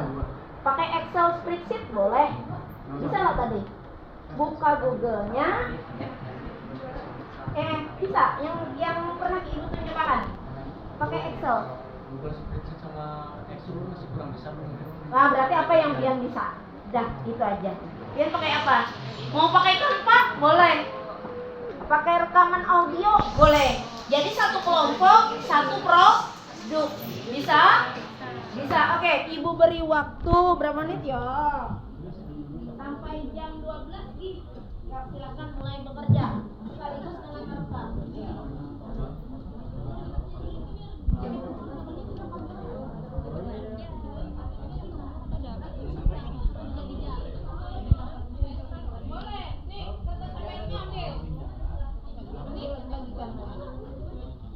pakai Excel spreadsheet boleh? Bisa lah tadi. Buka Google-nya. Bisa. Yang pernah ibu tunjukkan. Pakai Excel. Google spreadsheet sama Excel masih kurang bisa. Nah, berarti apa yang Bian bisa? Dah, gitu aja. Bian pakai apa? Mau pakai Canva? Boleh. Pakai rekaman audio? Boleh. Jadi satu kelompok, satu produk. Bisa? Bisa. Oke, Ibu beri waktu berapa menit ya? Sampai jam 12 ya, silakan mulai bekerja sekaligus dengan merekam. Boleh, nih kertas KPR-nya ambil. Ini bagikan.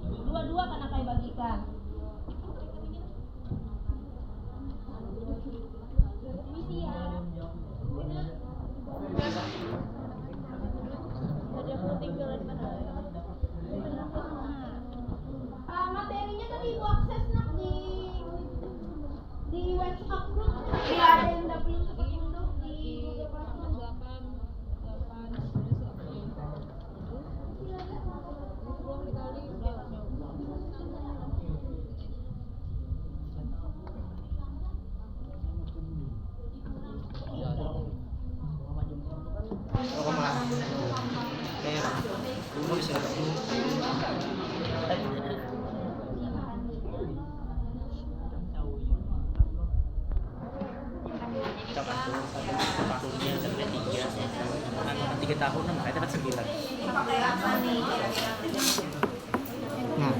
Dua-dua kan apa yang bagikan? Ada putih mana? Nah,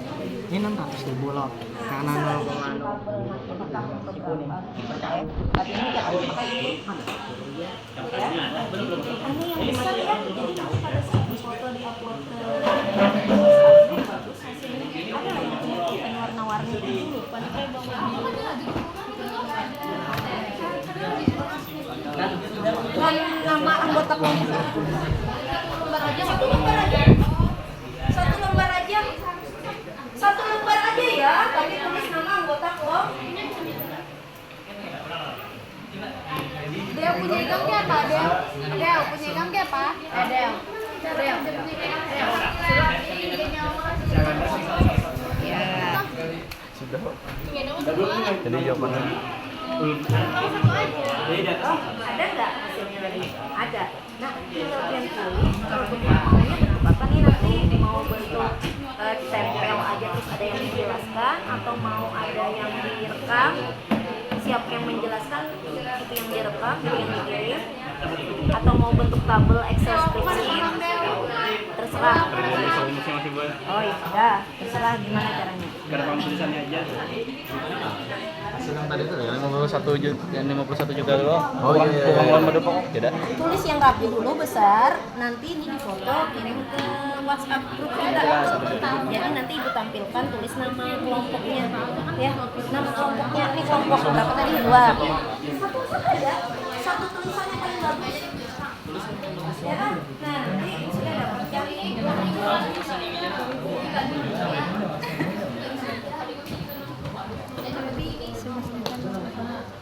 ini 600.000 loh. Karena 0,0. Ini yang besar ya, jadi nanti pada saat foto di upload ke bagus hasilnya. Ada yang warna-warni dulu. Dan nama anggota kelompok. Satu lembar aja. Satu lembar aja ya, tapi tulis nama anggota kelompok. Dia punya ikan ke apa? Dia punya ikan ke apa? Dia. Jadi jawabannya Ada nggak hasilnya tadi? Ada. Nah, tinggal kalian tulis kalau bentuknya bentuk apa nih nanti, mau bentuk tempel aja terus ada yang dijelaskan atau mau ada yang direkam. Siapa yang menjelaskan itu yang direkam, itu yang dikirim, atau mau bentuk tabel Excel spreadsheet, terserah. Oh ya sudah, terserah gimana caranya. Gampang tulisannya aja. hasil yang tadi itu yang 51 juta dulu. Oh iya. Bukan madu pokok tidak. Tulis yang rapi dulu besar, nanti ini difoto kirim ke WhatsApp grup kita. Jadi nanti ibu tampilkan tulis nama kelompoknya, ya nama kelompoknya. Ini kelompok berapa tadi? 2. Satu saja, satu tulisannya paling bagus. Ya kan? Nah nanti sudah dapat cari.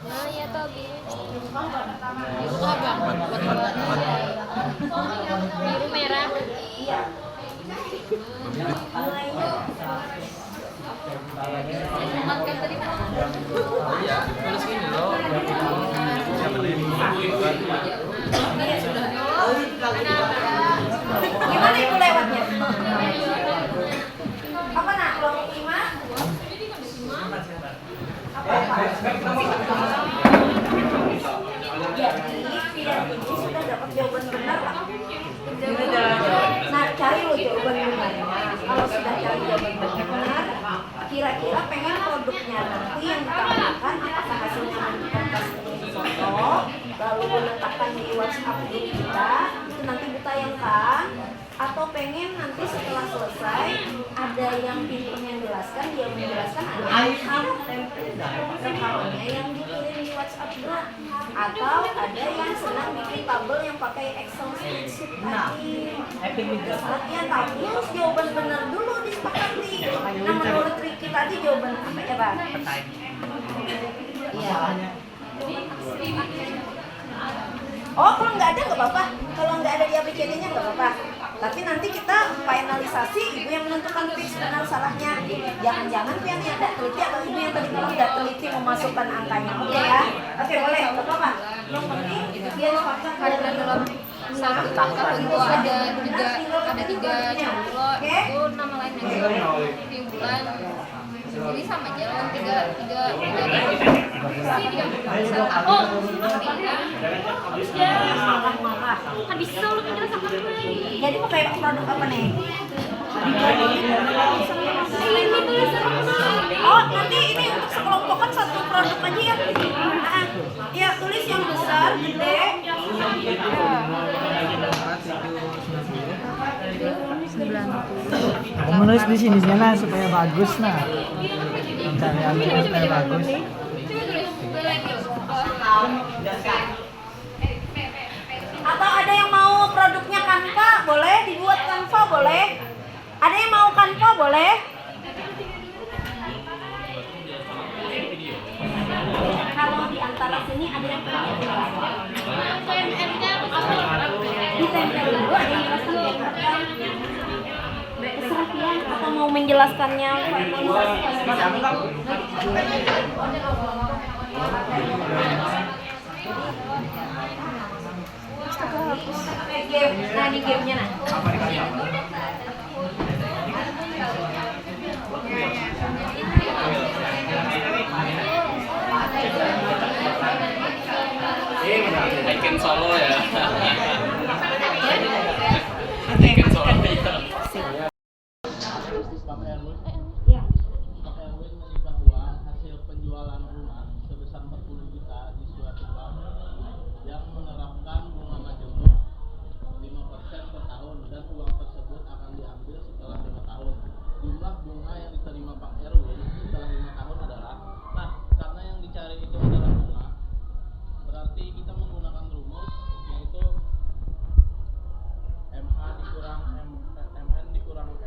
Oh iya Tobi. Biru apa? Biru merah. Iya. Iya, tulis ini loh. Siapa nih? Gimana itu lewatnya? Apa nak? Kelompok 5? Jadi sudah dapat jawaban benar lah. Nah cari lo jawaban benarnya. Kalau sudah cari jawaban benar, kira-kira pengen produknya nanti yang ditampilkan apakah hasilnya menunjukkan foto, lalu letakkan di WhatsApp group kita, itu nanti ditayangkan, atau pengen nanti setelah selesai ada yang pinter yang jelaskan, dia menjelaskan, ada yang rekamannya yang dikirim di WhatsApp group, atau ada yang senang bikin tabel yang pakai Excel spreadsheet tadi. Saatnya tapi harus jawaban benar dulu disepakati. Nah menurut Ricky tadi jawaban apa ya Pak? Iya. Oh kalau nggak ada nggak apa-apa, kalau nggak ada di ABCD-nya nggak apa-apa. Tapi nanti kita finalisasi, ibu yang menentukan fix benar salahnya. Jangan-jangan yang tidak teliti atau ibu yang tadi kalau tidak teliti memasukkan angkanya. Oke ya? Oke boleh, nggak apa-apa. Yang penting dia disepakati dalam Satu tahun itu ada tiga cowok, itu nama lainnya Timbulan. Jadi sama aja kan tiga oh kan bisa lu penjelasan apa nih? Jadi mau kayak produk apa nih? Ini tulisan oh nanti ini untuk sekelompokan satu produk aja ya. Iya tulis yang besar, gede. Menulis di sini sana supaya bagus nah. Cari ambil supaya bagus. Atau ada yang mau produknya Canva, boleh dibuat Canva, boleh. Ada yang mau Canva, boleh. Kalau di antara sini ada yang punya ditempel dulu, ada yang jelaskan keserpian atau mau menjelaskannya Game. Nah, ini gamenya nah. Apa dikali apa? Icon solo ya. Icon solo. Pak Erwin. Ya. Pak Erwin menyimpan uang hasil penjualan rumah sebesar 40 juta di suatu bank yang menerapkan bunga majemuk 5% per tahun dan uang tersebut akan diambil setelah 5 tahun. Jumlah bunga yang diterima Pak Erwin setelah 5 tahun adalah, nah karena yang dicari itu adalah bunga, berarti kita menggunakan rumus yaitu MH dikurang MN dikurang MH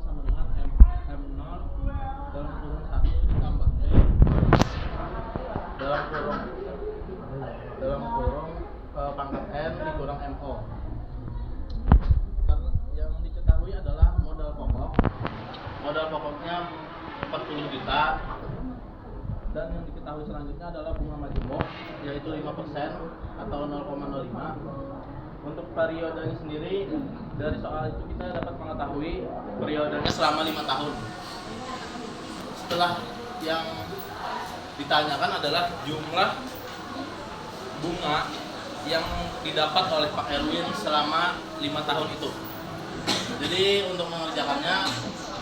sama dengan M0 dalam kurung 1 ditambah B dalam kurung pangkat N dikurang MO. Karena yang diketahui adalah modal pokoknya 40 juta, dan yang diketahui selanjutnya adalah bunga majemuk yaitu 5% atau 0,05. Untuk periodenya sendiri, dari soal itu kita dapat mengetahui periodenya selama 5 tahun. Setelah yang ditanyakan adalah jumlah bunga yang didapat oleh Pak Erwin selama 5 tahun itu. Jadi untuk mengerjakannya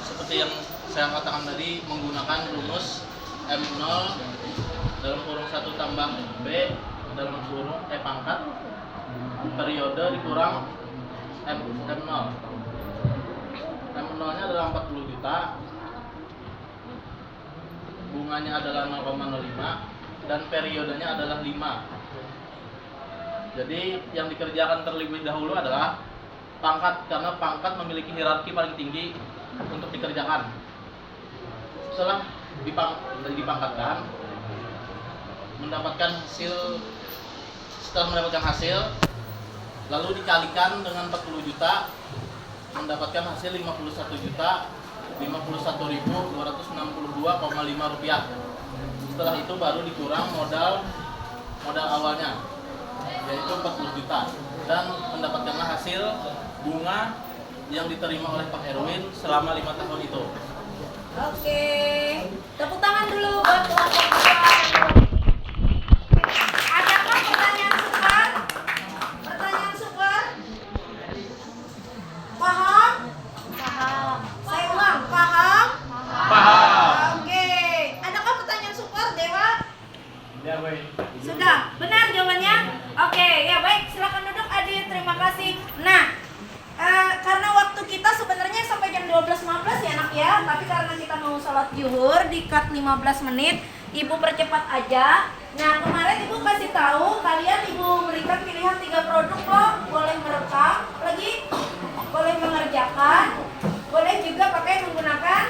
seperti yang saya katakan tadi, menggunakan rumus M0 dalam kurung 1 tambah B dalam kurung pangkat periode dikurang M0. M0 nya adalah 40 juta, bunganya adalah 0,05 dan periodenya adalah 5. Jadi yang dikerjakan terlebih dahulu adalah pangkat, karena pangkat memiliki hierarki paling tinggi untuk dikerjakan. Setelah dipangkatkan, mendapatkan hasil, lalu dikalikan dengan 40 juta, mendapatkan hasil 51 juta 51.262,5 rupiah. Setelah itu baru dikurang modal awalnya, yaitu 40 juta, dan mendapatkanlah hasil bunga yang diterima oleh Pak Erwin selama 5 tahun itu. Oke, tepuk tangan dulu buat kelompok 2. Adakah pertanyaan super? Pertanyaan super? Paham? Paham. Saya ulang, paham? Paham. Oke, adakah pertanyaan super, Dewa? Ya, baik. Sudah, benar jawabannya? Oke, ya baik, silakan duduk Adit, terima kasih. Nah, karena waktu kita sebenarnya sampai jam 12.15 ya anak ya, tapi karena kita mau sholat zuhur di cut 15 menit, Ibu percepat aja. Nah, kemarin Ibu kasih tahu kalian, Ibu berikan pilihan 3 produk loh, boleh merekam, lagi boleh mengerjakan, boleh juga pakai menggunakan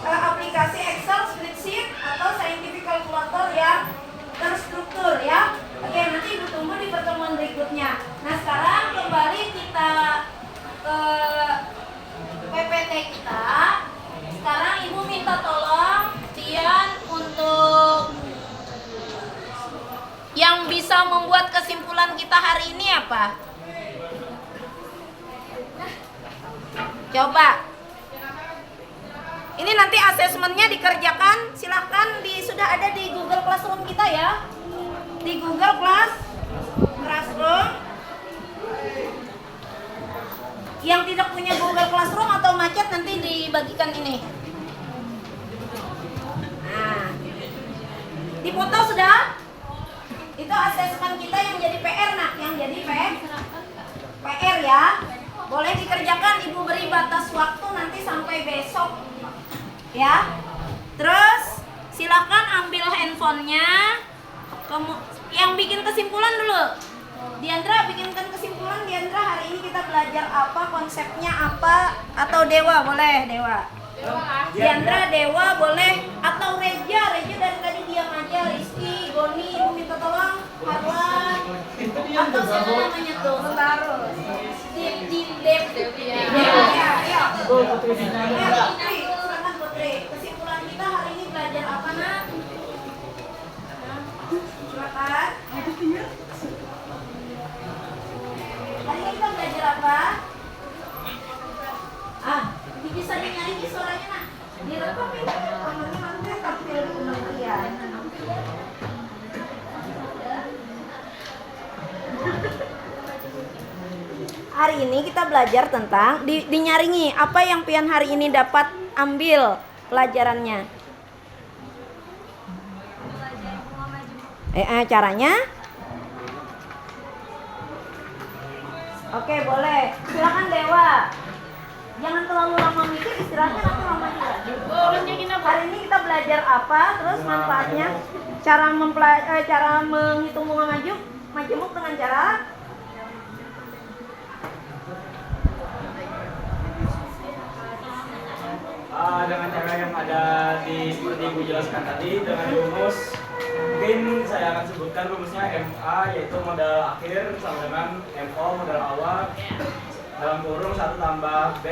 aplikasi Excel, spreadsheet atau scientific calculator yang terstruktur ya. Oke, nanti Ibu tunggu di pertemuan berikutnya. Nah, sekarang kembali kita ke PPT kita. Sekarang Ibu minta tolong Tian untuk yang bisa membuat kesimpulan kita hari ini apa? Coba. Ini nanti asesmennya dikerjakan, silahkan sudah ada di Google Classroom kita ya. Di Google Classroom. Yang tidak punya Google Classroom atau macet nanti dibagikan ini. Nah, dipoto sudah? Itu asesmen kita yang jadi PR nak, yang jadi PR ya. Boleh dikerjakan, Ibu beri batas waktu nanti sampai besok ya. Terus silakan ambil handphonenya. Yang bikin kesimpulan dulu. Diandra bikinkan kesimpulan. Diandra, hari ini kita belajar apa, konsepnya apa, atau Dewa boleh, Dewa. Diandra, Dewa boleh, atau Reja dari tadi diam aja. Rizky, Goni, Ibu minta tolong. Harwan, atau siapa namanya tuh? Taruh. Ya. Putri, silakan Putri. Kesimpulan kita hari ini belajar apa nak? Silakan. Hari ini kita belajar apa? Bisa dinyanyi suaranya nak. Direkam ini. Nanti tampil di pengertian. Hari ini kita belajar tentang dinyaringi apa yang pian hari ini dapat ambil pelajarannya. Caranya? Oke, boleh. Silakan Dewa. Jangan terlalu lama mikir, istirahatnya nanti lama juga. Hari ini kita belajar apa, terus manfaatnya, cara menghitung bunga majemuk dengan cara dengan cara yang ada seperti Ibu jelaskan tadi, dengan rumus. Mungkin saya akan sebutkan rumusnya MA, yaitu modal akhir sama dengan MO modal awal dalam kurung 1 tambah B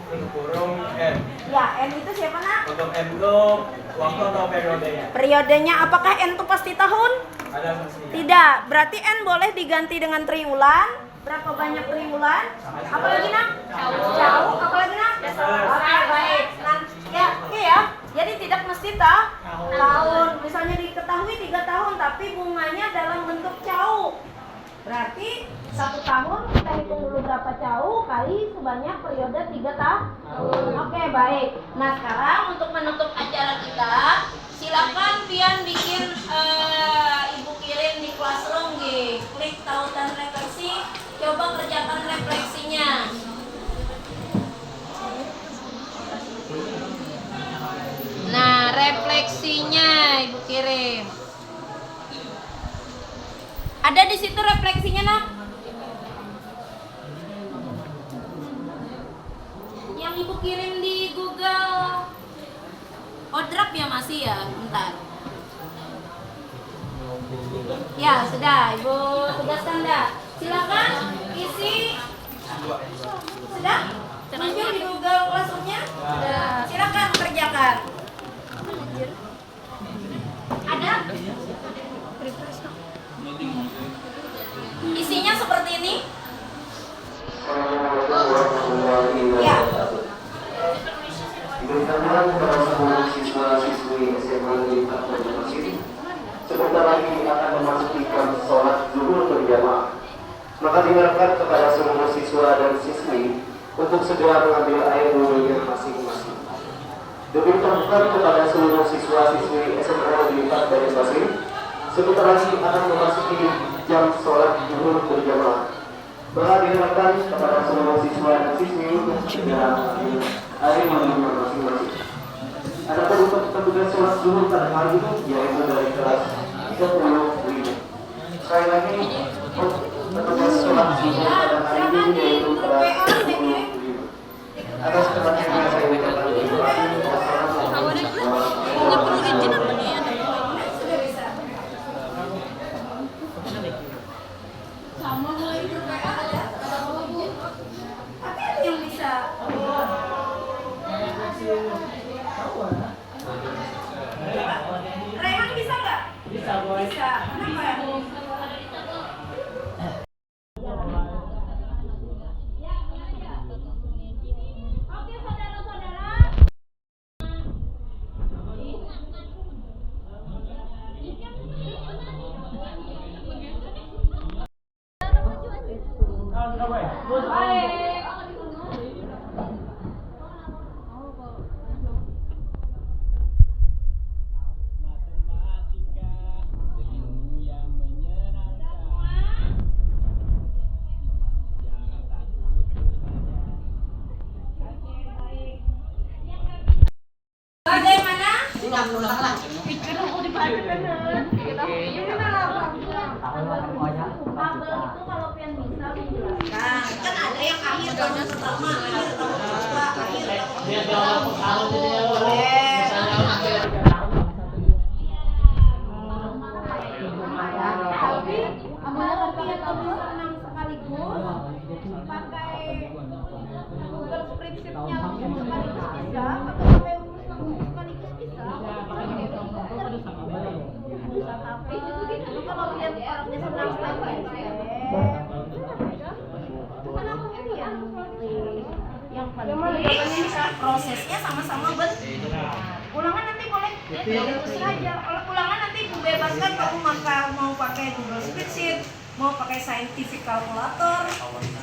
tutup kurung N. Ya, N itu siapa nak? Untuk N itu waktu atau periodenya. Periodenya apakah N itu pasti tahun? Ada sanksinya. Tidak, berarti N boleh diganti dengan triwulan. Berapa banyak triwulan? Apalagi nak? Jauh. Apalagi nak? Oke, baik. Ya, oke ya. Jadi tidak mesti tahun. Misalnya diketahui 3 tahun, tapi bunganya dalam bentuk jauh. Berarti 1 tahun kita hitung dulu berapa jauh kali sebanyak periode 3 tahun. Oke, baik. Nah, sekarang untuk menutup acara kita, silakan pian bikin Ibu kirim di Classroom G. Klik tautan refleksi, coba kerjakan refleksinya. Nah, refleksinya Ibu kirim. Ada di situ refleksinya, nak? Yang Ibu kirim di Google Drive ya masih ya? Bentar. Ya, sudah. Ibu tugaskan dah. Silakan isi. Sudah? Muncul di Google Classroom-nya? Sudah. Silakan kerjakan. Ada? Isinya seperti ini. Ya. Diberitahukan kepada seluruh siswa-siswi SMA Negeri Banjarmasin, sebentar lagi akan memasuki jam sholat zuhur berjamaah. Maka diharapkan kepada seluruh siswa dan siswi untuk segera mengambil air wudhunya masing-masing. Diberitahukan kepada seluruh siswa-siswi SMA Negeri Banjarmasin, sebentar lagi akan memasuki jam sholat zuhur berjamaah. Maka diharapkan kepada seluruh siswa dan siswi untuk segera mengambil air wudhunya masing-masing. Ada petugas sholat zuhur pada hari ini, yaitu dari kelas 10 Sekali lagi, petugas sholat zuhur pada hari ini yaitu kelas 10 Atas perhatiannya saya ucapkan terima Sama mulai berPA ada Bu. Tapi ada yang bisa. Rehan bisa nggak? Bisa. Kenapa ya? Oke, saudara-saudara. Bagaimana? Tabel itu kalau pian bisa menjelaskan. Kan ada yang akhir tahun pertama, akhir tahun kedua, akhir tahun boleh. Tapi kalau pian bisa menang sekaligus, pakai Google Spreadsheet-nya langsung sekaligus bisa, atau pakai rumus sekaligus bisa. Bisa tapi kalau lihat orangnya senang step by step, yang penting prosesnya sama-sama benar. Ulangan nanti boleh terus saja. Ulangan nanti bebaskan kamu mau pakai Google Spreadsheet, mau pakai scientific calculator,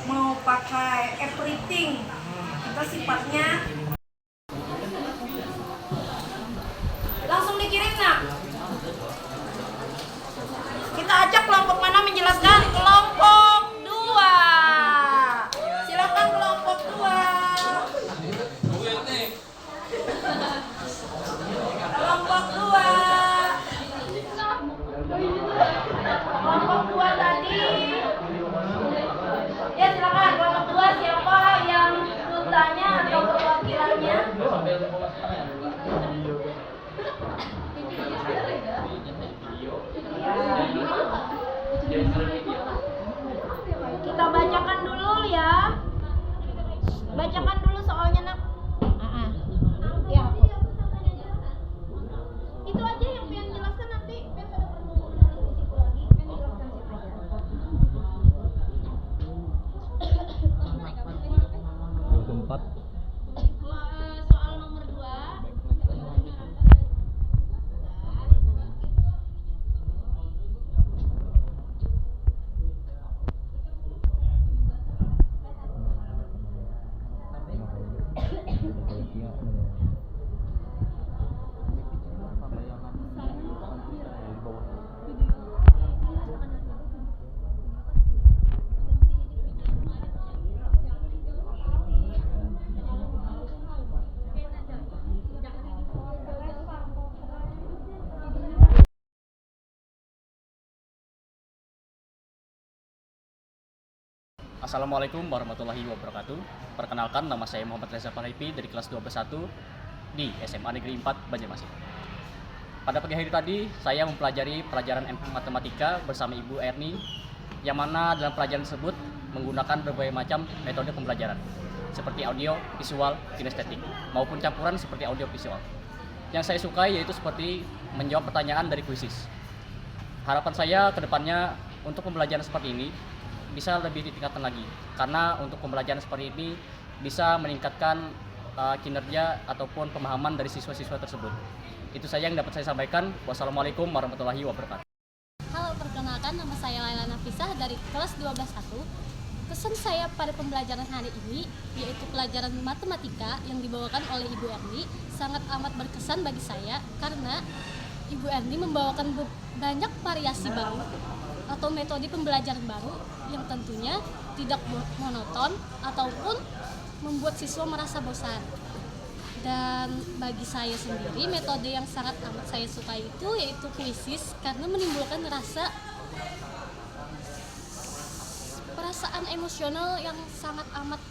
mau pakai everything. Kita sifatnya langsung dikirim nak. Kita ajak kelompok mana menjelaskan? Kelompok 2. Silakan kelompok 2. Kelompok 2. Kelompok 2 tadi. Ya silakan kelompok 2 siapa yang dutanya atau perwakilannya? Kita bacakan dulu ya. Bacakan dulu soalnya nak. Ya. Itu aja yang pengen jelaskan nanti. Soal nomor 2. Assalamualaikum warahmatullahi wabarakatuh. Perkenalkan, nama saya Muhammad Reza Faraipi dari kelas 12-1 di SMA Negeri 4 Banjarmasin. Pada pagi hari tadi, saya mempelajari pelajaran matematika bersama Ibu Erni, yang mana dalam pelajaran tersebut menggunakan berbagai macam metode pembelajaran, seperti audio, visual, kinestetik, maupun campuran seperti audio visual. Yang saya sukai yaitu seperti menjawab pertanyaan dari kuisis. Harapan saya ke depannya untuk pembelajaran seperti ini bisa lebih ditingkatkan lagi, karena untuk pembelajaran seperti ini bisa meningkatkan kinerja ataupun pemahaman dari siswa-siswa tersebut. Itu saja yang dapat saya sampaikan. Wassalamualaikum warahmatullahi wabarakatuh. Halo, perkenalkan, nama saya Laila Nafisah dari kelas 12-1. Pesan saya pada pembelajaran hari ini yaitu pelajaran matematika yang dibawakan oleh Ibu Erni sangat amat berkesan bagi saya, karena Ibu Erni membawakan banyak variasi baru atau metode pembelajaran baru yang tentunya tidak monoton ataupun membuat siswa merasa bosan. Dan bagi saya sendiri, metode yang sangat amat saya suka itu yaitu kuisis, karena menimbulkan perasaan emosional yang sangat amat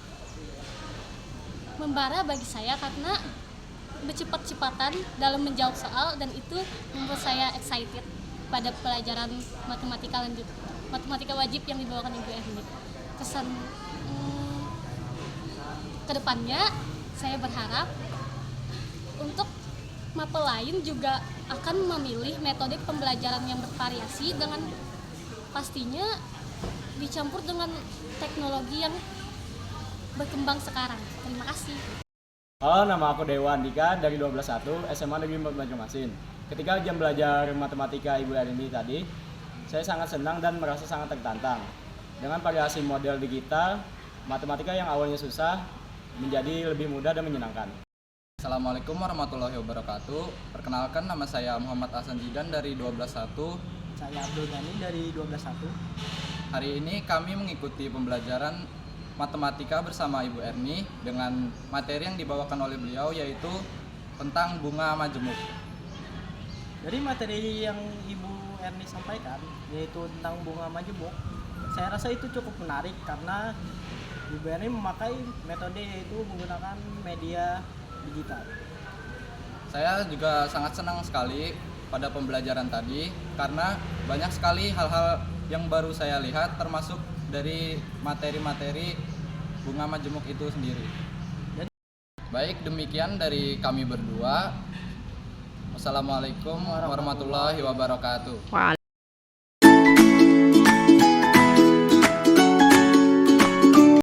membara bagi saya, karena bercepat-cepatan dalam menjawab soal, dan itu membuat saya excited pada pelajaran matematika wajib yang dibawakan Ibu Erni. Kesan kedepannya saya berharap untuk mapel lain juga akan memilih metode pembelajaran yang bervariasi, dengan pastinya dicampur dengan teknologi yang berkembang sekarang. Terima kasih. Halo, nama aku Dewa Andika dari 12-1 SMA Negeri 4 Banjarmasin. Ketika jam belajar matematika Ibu Erni tadi, saya sangat senang dan merasa sangat tertantang. Dengan variasi model digital, matematika yang awalnya susah menjadi lebih mudah dan menyenangkan. Assalamualaikum warahmatullahi wabarakatuh. Perkenalkan, nama saya Muhammad Hasan Jidan dari 12-1. Saya Abdul Ghani dari 12-1. Hari ini kami mengikuti pembelajaran matematika bersama Ibu Erni dengan materi yang dibawakan oleh beliau yaitu tentang bunga majemuk. Dari materi yang Ibu Erni sampaikan yaitu tentang bunga majemuk, saya rasa itu cukup menarik karena Ibu Erni memakai metode yaitu menggunakan media digital. Saya juga sangat senang sekali pada pembelajaran tadi karena banyak sekali hal-hal yang baru saya lihat, termasuk dari materi-materi bunga majemuk itu sendiri. Baik, demikian dari kami berdua. Wassalamualaikum warahmatullahi wabarakatuh.